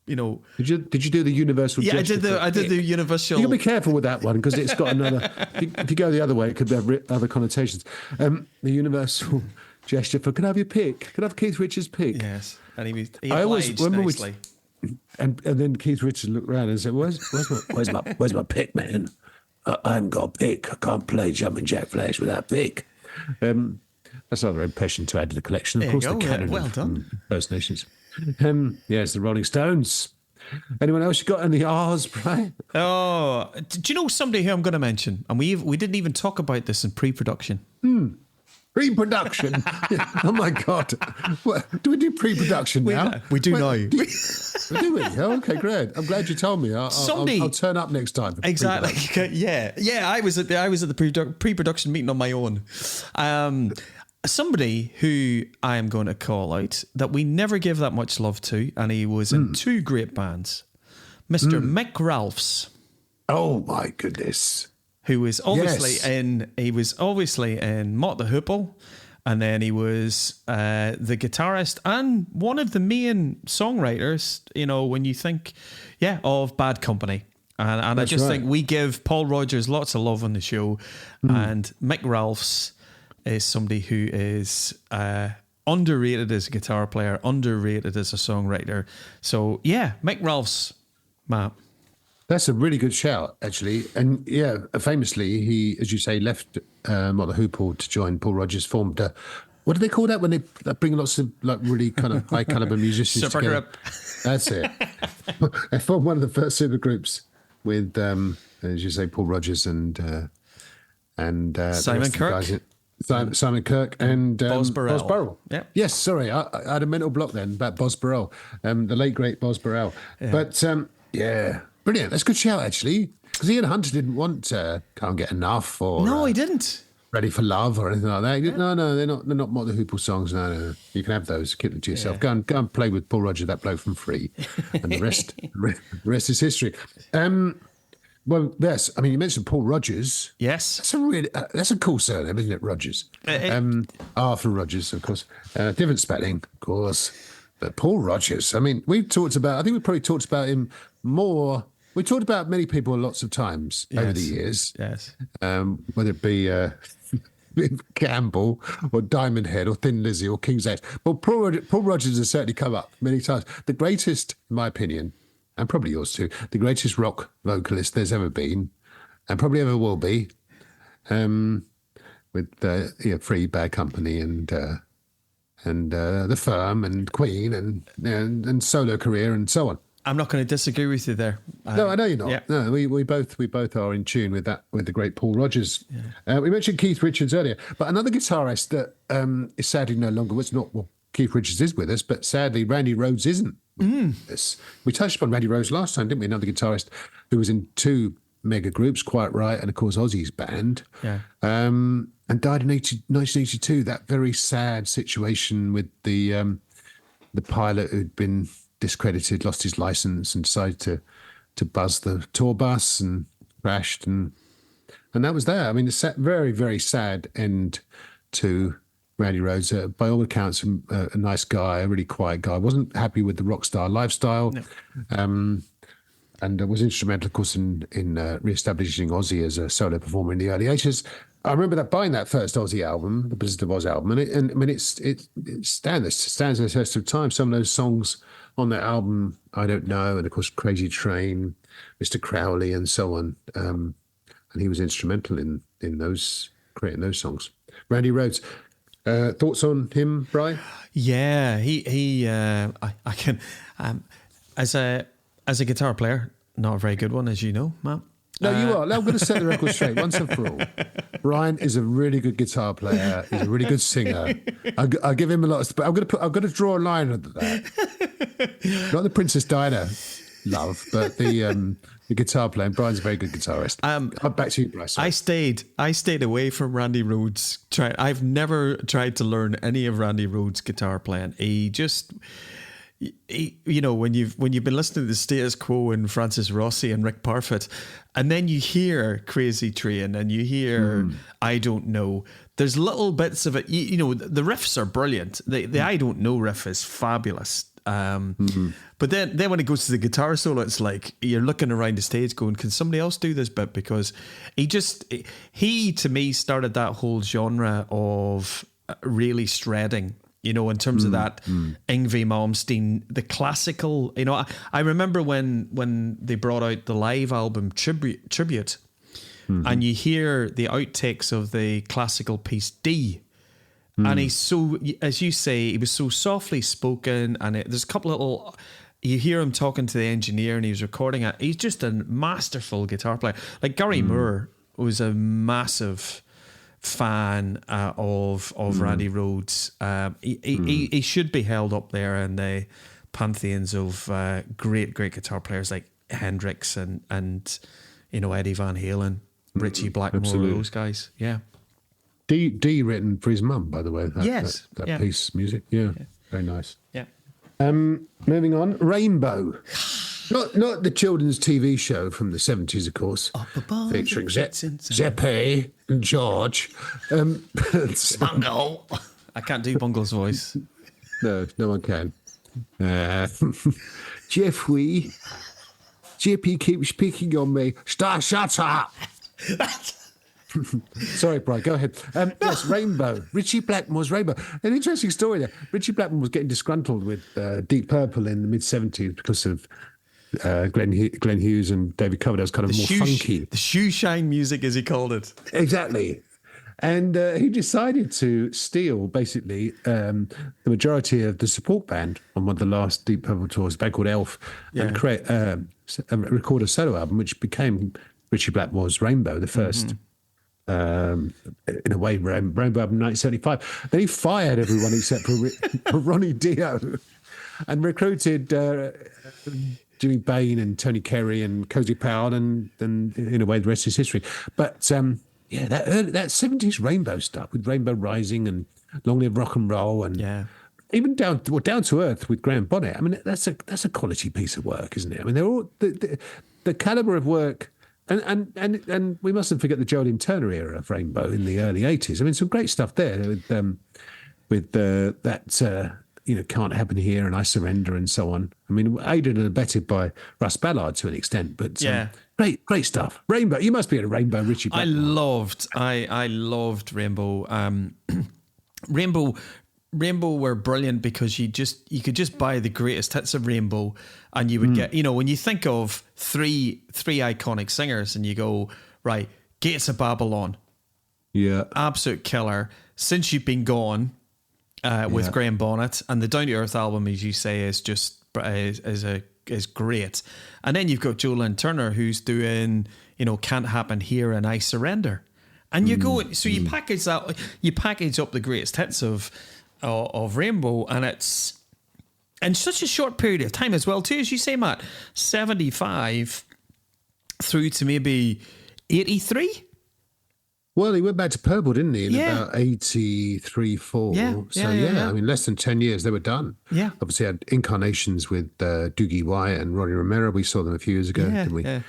you know. Did you do the universal? Yeah, gesture I did the universal. You got to be careful with that one because it's got another. If you go the other way, it could have other connotations. The universal gesture for, can I have your pick? Can I have Keith Richards' pick? Yes, and he obliged nicely. And then Keith Richards looked around and said, "Where's my pick, man? I haven't got a pick. I can't play Jumping Jack Flash without a pick." That's another impression to add to the collection. Of course, the canon well done. First Nations. It's the Rolling Stones. Anyone else you got any R's, Brian? Oh, do you know somebody who I'm going to mention? And we didn't even talk about this in pre-production. Pre-production. Oh my God! What, do we do pre-production now? We do now. Do we? Oh, okay, great. I'm glad you told me. I'll turn up next time. Exactly. Yeah. I was at the pre-production meeting on my own. Somebody who I am going to call out that we never give that much love to, and he was in two great bands, Mr. Mick Ralphs. Oh my goodness! Who was obviously in Mott the Hoople, and then he was the guitarist and one of the main songwriters, you know, when you think of Bad Company. And I just think we give Paul Rodgers lots of love on the show, and Mick Ralphs is somebody who is underrated as a guitar player, underrated as a songwriter. So yeah, Mick Ralphs, Matt. That's a really good shout, actually. And yeah, famously, he, as you say, left Mott the Hoople to join Paul Rodgers, formed, what do they call that when they bring lots of like really kind of high caliber musicians together? Supergroup. That's it. They formed one of the first super groups with, as you say, Paul Rodgers and Simon Kirk. Simon Kirk and Boz Burrell. Yeah. Yes, sorry, I had a mental block then about Boz Burrell, the late great Boz Burrell. Yeah. But yeah, brilliant. That's a good shout actually, because Ian Hunter didn't want Can't Get Enough or no, he didn't. Ready for Love or anything like that. Yeah. No, they're not Mott the Hoople songs. No, you can have those. Keep them to yourself. Yeah. Go and play with Paul Rodgers, that bloke from Free, and the rest is history. Well, yes. I mean, you mentioned Paul Rodgers. Yes, that's a cool surname, isn't it, Rodgers? Arthur Rodgers, of course. Different spelling, of course. But Paul Rodgers. I mean, I think we probably talked about him more. We talked about many people lots of times over the years. Yes. Whether it be Campbell or Diamond Head or Thin Lizzy or King's X. Well, Paul Rodgers has certainly come up many times. The greatest, in my opinion, and probably yours too, the greatest rock vocalist there's ever been, and probably ever will be, with Free, Bad Company, and The Firm, and Queen, and solo career, and so on. I'm not going to disagree with you there. No, I know you're not. Yeah. No, we both are in tune with that, with the great Paul Rodgers. Yeah. We mentioned Keith Richards earlier, but another guitarist that is sadly no longer with us. Well, Keith Richards is with us, but sadly Randy Rhoads isn't with us. We touched upon Randy Rhoads last time, didn't we? Another guitarist who was in two mega groups, Quite Right, and of course Ozzy's band. Yeah. And died in 1982. That very sad situation with the pilot who'd been discredited, lost his license, and decided to buzz the tour bus and crashed, and that was there. I mean, a very, very sad end to Randy Rhoads. By all accounts, a nice guy, a really quiet guy. Wasn't happy with the rock star lifestyle, and was instrumental, of course, in re-establishing Ozzy as a solo performer in the early 80s. I remember buying that first Ozzy album, the Blizzard of Oz album, and it stands the test of time. Some of those songs on that album, I Don't Know, and of course Crazy Train, Mr. Crowley, and so on. And he was instrumental in creating those songs. Randy Rhoads. Thoughts on him, Brian? Yeah, I can as a guitar player, not a very good one, as you know, Matt. No, you are. I'm going to set the record straight once and for all. Brian is a really good guitar player. He's a really good singer. I give him a lot of. I'm going to draw a line under that. Not the Princess Diana love, but the guitar playing. Brian's a very good guitarist. Back to you, Bryce. I stayed away from Randy Rhoads. I've never tried to learn any of Randy Rhoads' guitar playing. you know, when you've been listening to the Status Quo and Francis Rossi and Rick Parfitt, and then you hear Crazy Train and you hear I Don't Know, there's little bits of it. You know, the riffs are brilliant. The I Don't Know riff is fabulous. But then when it goes to the guitar solo, it's like you're looking around the stage going, can somebody else do this bit? Because he to me started that whole genre of really shredding, you know, in terms of that Yngwie Malmsteen, the classical, you know, I remember when they brought out the live album Tribute and you hear the outtakes of the classical piece D. And he's so, as you say, he was so softly spoken, and there's a couple of little, you hear him talking to the engineer and he was recording it. He's just a masterful guitar player. Like Gary Moore was a massive fan of Randy Rhoads. He should be held up there in the pantheons of great guitar players like Hendrix and you know, Eddie Van Halen, Richie Blackmore, those guys. Yeah. D written for his mum, by the way. That piece of music. Yeah, very nice. Yeah. Moving on, Rainbow. Not the children's TV show from the 70s, of course, featuring Zeppe and George. Bungle. I can't do Bungle's voice. No one can. Jeffrey, JP keeps picking on me. Shut up. Sorry, Brian, go ahead. Yes, Rainbow. Richie Blackmore's Rainbow. An interesting story there. Richie Blackmore was getting disgruntled with Deep Purple in the mid-70s because of Glenn Hughes and David Coverdale's kind of more funky. The shoe shine music, as he called it. Exactly. And he decided to steal, basically, the majority of the support band on one of the last Deep Purple tours, a band called Elf, and record a solo album, which became Richie Blackmore's Rainbow, the first... in a way, Rainbow album 1975. Then he fired everyone except for Ronnie Dio and recruited Jimmy Bain and Tony Kerry and Cozy Powell, and in a way, the rest is history. But that 70s Rainbow stuff with Rainbow Rising and Long Live Rock and Roll and even Down to Earth with Graham Bonnet. I mean, that's a quality piece of work, isn't it? I mean, they're all the caliber of work. And we mustn't forget the Geraldine Turner era of Rainbow in the early 80s. I mean, some great stuff there with that Can't Happen Here and I Surrender and so on. I mean, aided and abetted by Russ Ballard to an extent, but great stuff. Rainbow, you must be a Rainbow, Richie Blackmore. I loved Rainbow. Rainbow were brilliant because you could just buy the greatest hits of Rainbow and you would get, you know, when you think of three iconic singers and you go, right, Gates of Babylon. Yeah. Absolute killer. Since You've Been Gone with Graham Bonnet, and the Down to Earth album, as you say, is just is great. And then you've got Geraldine Turner who's doing, you know, Can't Happen Here and I Surrender. And you go, so you package up the greatest hits of Rainbow, and it's in such a short period of time as well too, as you say, Matt, 75 through to maybe 83. Well, he went back to Purple, didn't he, in about 83, 4. I mean, less than 10 years, they were done. Yeah. Obviously had incarnations with Doogie Wyatt and Ronnie Romero. We saw them a few years ago, didn't we? Yeah.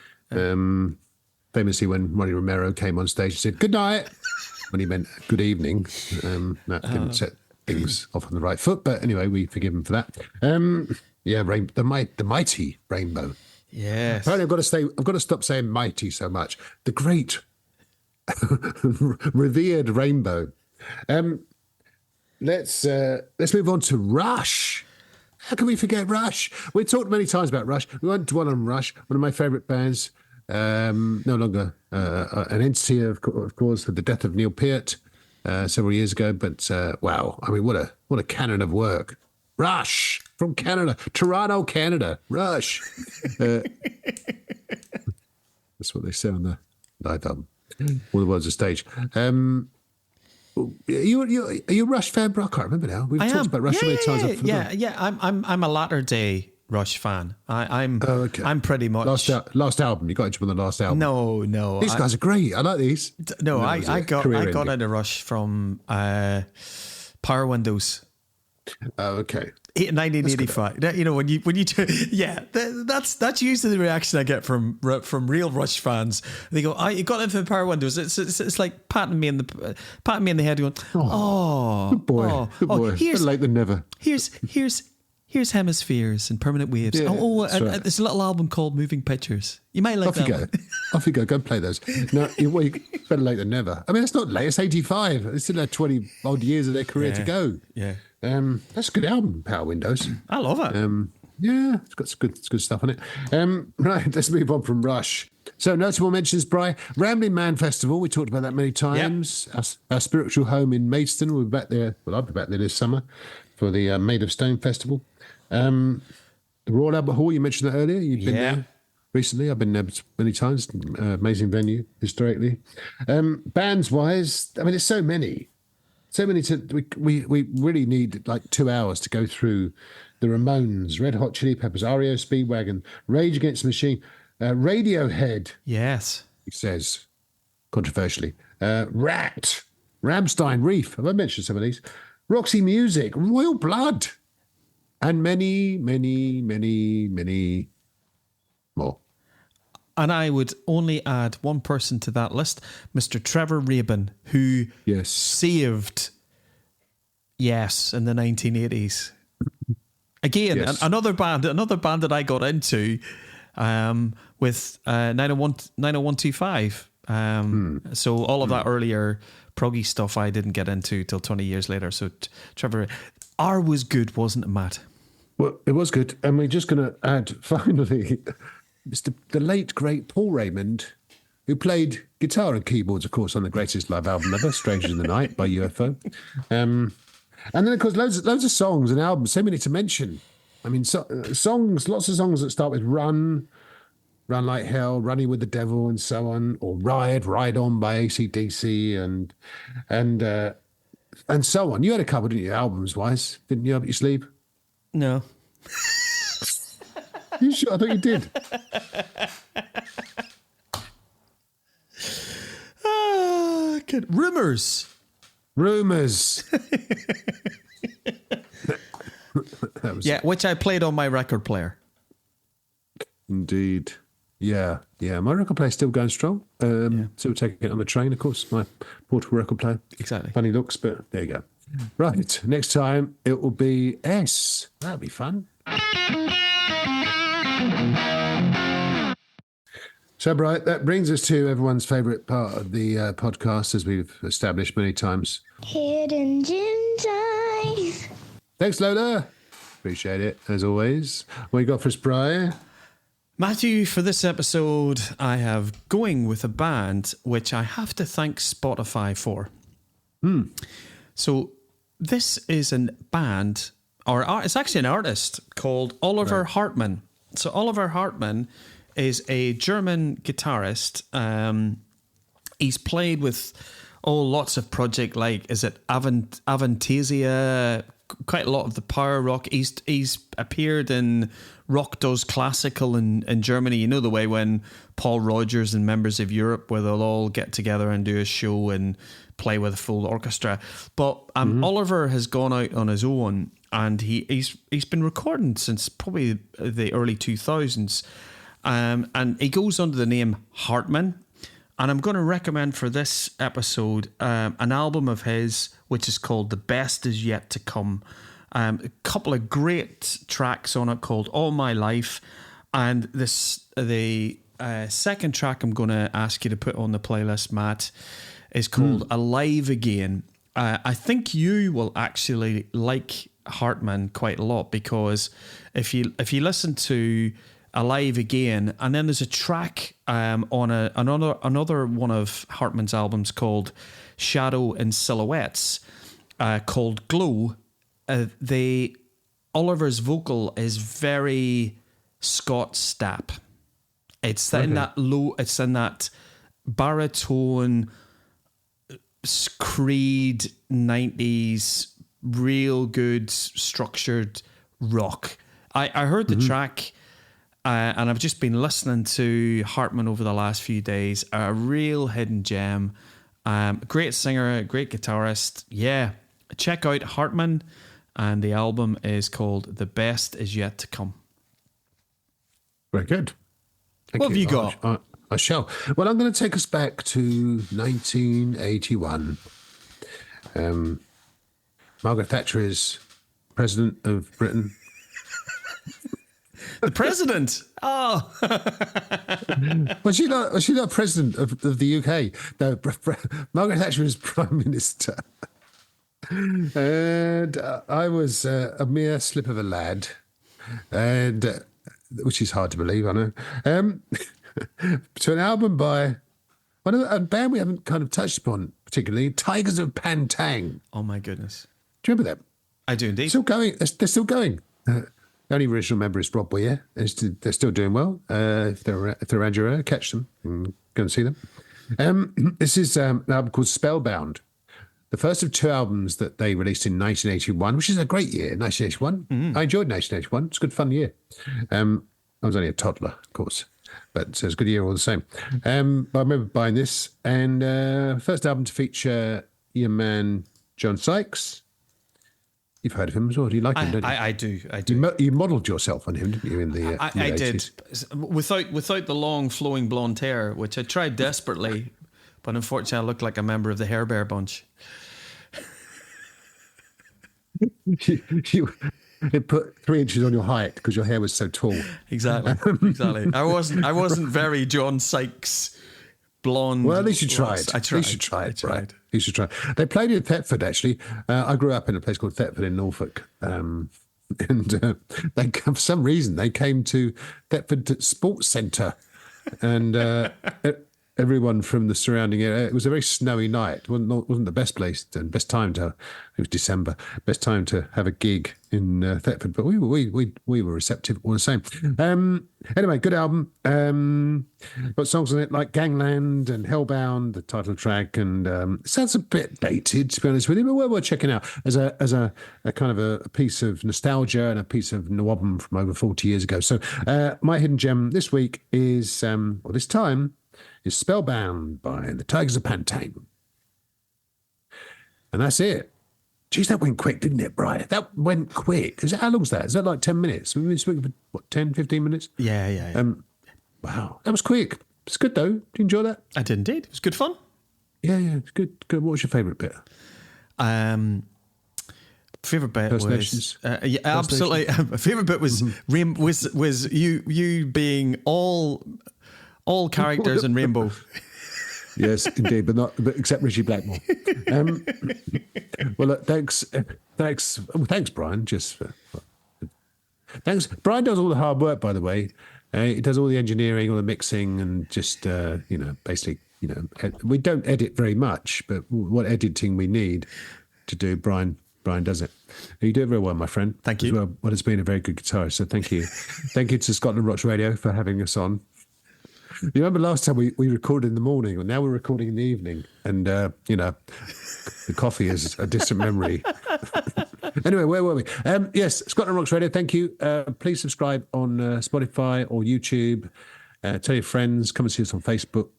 Famously, when Ronnie Romero came on stage and said, "Good night," when he meant good evening. That didn't set things off on the right foot, but anyway, we forgive him for that. The mighty Rainbow. Yes. Apparently, I've got to stop saying mighty so much. The great, revered Rainbow. Let's move on to Rush. How can we forget Rush? We've talked many times about Rush. We won't dwell on Rush. One of my favourite bands. No longer an entity, of course, with the death of Neil Peart several years ago. But wow, I mean, what a canon of work! Rush from Canada, Toronto, Canada. Rush. That's what they say on the live album. All the words of stage. Are you a Rush fan, Brock? I can't remember now. We've talked about Rush so many times. I'm a latter day Rush fan. I'm pretty much last album. You got into the last album. No. These guys are great. I like these. No, I got into Rush from Power Windows. Oh, okay. 1985. You know, when you do, yeah, that's usually the reaction I get from real Rush fans. They go, "Oh, you got Infinite Power Windows." It's like patting me in the head, going, "Oh, good boy, good boy. Here's Better late than never." Here's Hemispheres and Permanent Waves. Yeah, and there's a little album called Moving Pictures. You might like that one. Off you go. Go and play those. No, better late than never. I mean, it's not late. It's 85. They still had 20 odd years of their career to go. Yeah. That's a good album, Power Windows. I love it. Yeah, it's got good stuff on it. Right, let's move on from Rush. So, notable mentions, Bri. Rambling Man Festival, we talked about that many times. Yep. Our spiritual home in Maidstone, we'll be back there. Well, I'll be back there this summer for the Made of Stone Festival. The Royal Albert Hall, you mentioned that earlier. You've been there recently. I've been there many times. Amazing venue, historically. Bands-wise, I mean, there's so many. We really need like 2 hours to go through the Ramones, Red Hot Chili Peppers, REO Speedwagon, Rage Against the Machine, Radiohead. Yes. He says, controversially. Rat, Rammstein, Reef. Have I mentioned some of these? Roxy Music, Royal Blood, and many, many, many, many more. And I would only add one person to that list, Mr. Trevor Rabin, who saved Yes in the 1980s. Again, another band that I got into with 90125. So all of that earlier proggy stuff I didn't get into till 20 years later. So Trevor, R was good, wasn't it, Matt? Well, it was good. And we're just going to add, finally, the late, great Paul Raymond, who played guitar and keyboards, of course, on the greatest live album ever, Strangers in the Night by UFO. And then, of course, loads of songs and albums, so many to mention. I mean, songs, lots of songs that start with Run Like Hell, Running with the Devil, and so on, or Ride On by AC/DC, and so on. You had a couple, didn't you, albums-wise? Didn't you, up your sleeve? No. You sure? I thought you did. Good. Rumours. Which I played on my record player. Indeed. Yeah. My record player's still going strong. Still taking it on the train, of course. My portable record player. Exactly. Funny looks, but there you go. Right. Next time it will be S. That'll be fun. So, Bright, that brings us to everyone's favourite part of the podcast, as we've established many times. Hidden Gems Eyes. Thanks, Lola. Appreciate it, as always. What you got for us, Brian? Matthew, for this episode, I have Going with a band, which I have to thank Spotify for. So this is a band, or it's actually an artist called Oliver Hartmann. So Oliver Hartmann is a German guitarist. He's played with lots of projects like, is it Avantasia? Quite a lot of the power rock. He's appeared in Rock Does Classical in Germany. You know the way when Paul Rodgers and Members of Europe, where they'll all get together and do a show and play with a full orchestra. But Oliver has gone out on his own, and he's been recording since probably the early 2000s. And he goes under the name Hartmann. And I'm going to recommend for this episode an album of his, which is called The Best Is Yet to Come. A couple of great tracks on it called All My Life. And the second track I'm going to ask you to put on the playlist, Matt, is called Alive Again. I think you will actually like Hartmann quite a lot, because if you listen to Alive Again, and then there's a track on another one of Hartmann's albums called Shadow and Silhouettes, called Glow. Oliver's vocal is very Scott Stapp. It's in that low, it's in that baritone Creed 90s real good structured rock. I heard the track. And I've just been listening to Hartmann over the last few days. A real hidden gem. Great singer, great guitarist. Yeah, check out Hartmann. and the album is called "The Best Is Yet to Come." Very good. Thank What have you got? I shall. Well, I'm going to take us back to 1981. Margaret Thatcher is President of Britain. The president. Oh, Was she not President of the UK? No, Margaret Thatcher is Prime Minister. And I was a mere slip of a lad, and which is hard to believe, I know. To an album by a band we haven't kind of touched upon particularly, Tigers of Pantang. oh my goodness! Do you remember them? I do indeed. Still going. They're still going. The only original member is Rob Weir. They're still doing well. If they're around your area, catch them and go and see them. This is an album called Spellbound. The first of two albums that they released in 1981, which is a great year, 1981. I enjoyed 1981. It's a good, fun year. I was only a toddler, of course, but it's a good year all the same. But I remember buying this, and first album to feature your man, John Sykes. You've heard of him as well. Do you like him, don't you? I do. You modelled yourself on him, didn't you, in the in the I 80s? did. Without the long flowing blonde hair, which I tried desperately, but unfortunately I looked like a member of the Hair Bear bunch. It put 3 inches on your height because your hair was so tall. Exactly. I wasn't very John Sykes blonde. Well, at least you tried. I tried. At least you tried, right? At least you tried. They played in Thetford, actually. I grew up in a place called Thetford in Norfolk. And they, for some reason, they came to Thetford Sports Centre. And everyone from the surrounding area, it was a very snowy night. It wasn't the best place and best time to, it was December, best time to have a gig in Thetford. But we were receptive all the same. Anyway, good album. Got songs on it like Gangland and Hellbound, the title track, and it sounds a bit dated, to be honest with you, but we're checking out as a kind of a piece of nostalgia and a piece of Nwabum from over 40 years ago. So my hidden gem this week is, or this time, is Spellbound by the Tigers of Pantang. And that's it. Geez, that went quick, didn't it, Brian? That went quick. How long was that? Is that like 10 minutes? We've been speaking for, what, 10, 15 minutes? Yeah. Wow, that was quick. It's good, though. Did you enjoy that? I did indeed. It was good fun. Yeah, it's good. What was your favourite bit? Favorite bit First was Nations? Yeah, absolutely. My favorite bit was was you being all characters in Rainbow. Yes, indeed, but except Richie Blackmore. Well, look, thanks, Brian. Thanks. Brian does all the hard work, by the way. He does all the engineering, all the mixing, and just basically, we don't edit very much, but what editing we need to do, Brian does it. You do it very well, my friend. Thank you. Well, has been a very good guitarist, so thank you. Thank you to Scotland Rocks Radio for having us on. You remember last time we recorded in the morning, and now we're recording in the evening, and the coffee is a distant memory. Anyway, where were we? Yes, Scotland Rocks Radio. Thank you. Please subscribe on Spotify or YouTube. Tell your friends. Come and see us on Facebook,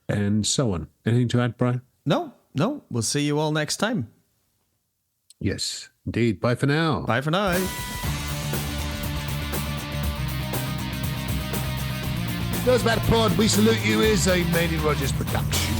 and so on. Anything to add, Brian? No. We'll see you all next time. Yes, indeed. Bye for now. Bye for now. Those Bad Pod, we salute you, is a Made in Rogers production.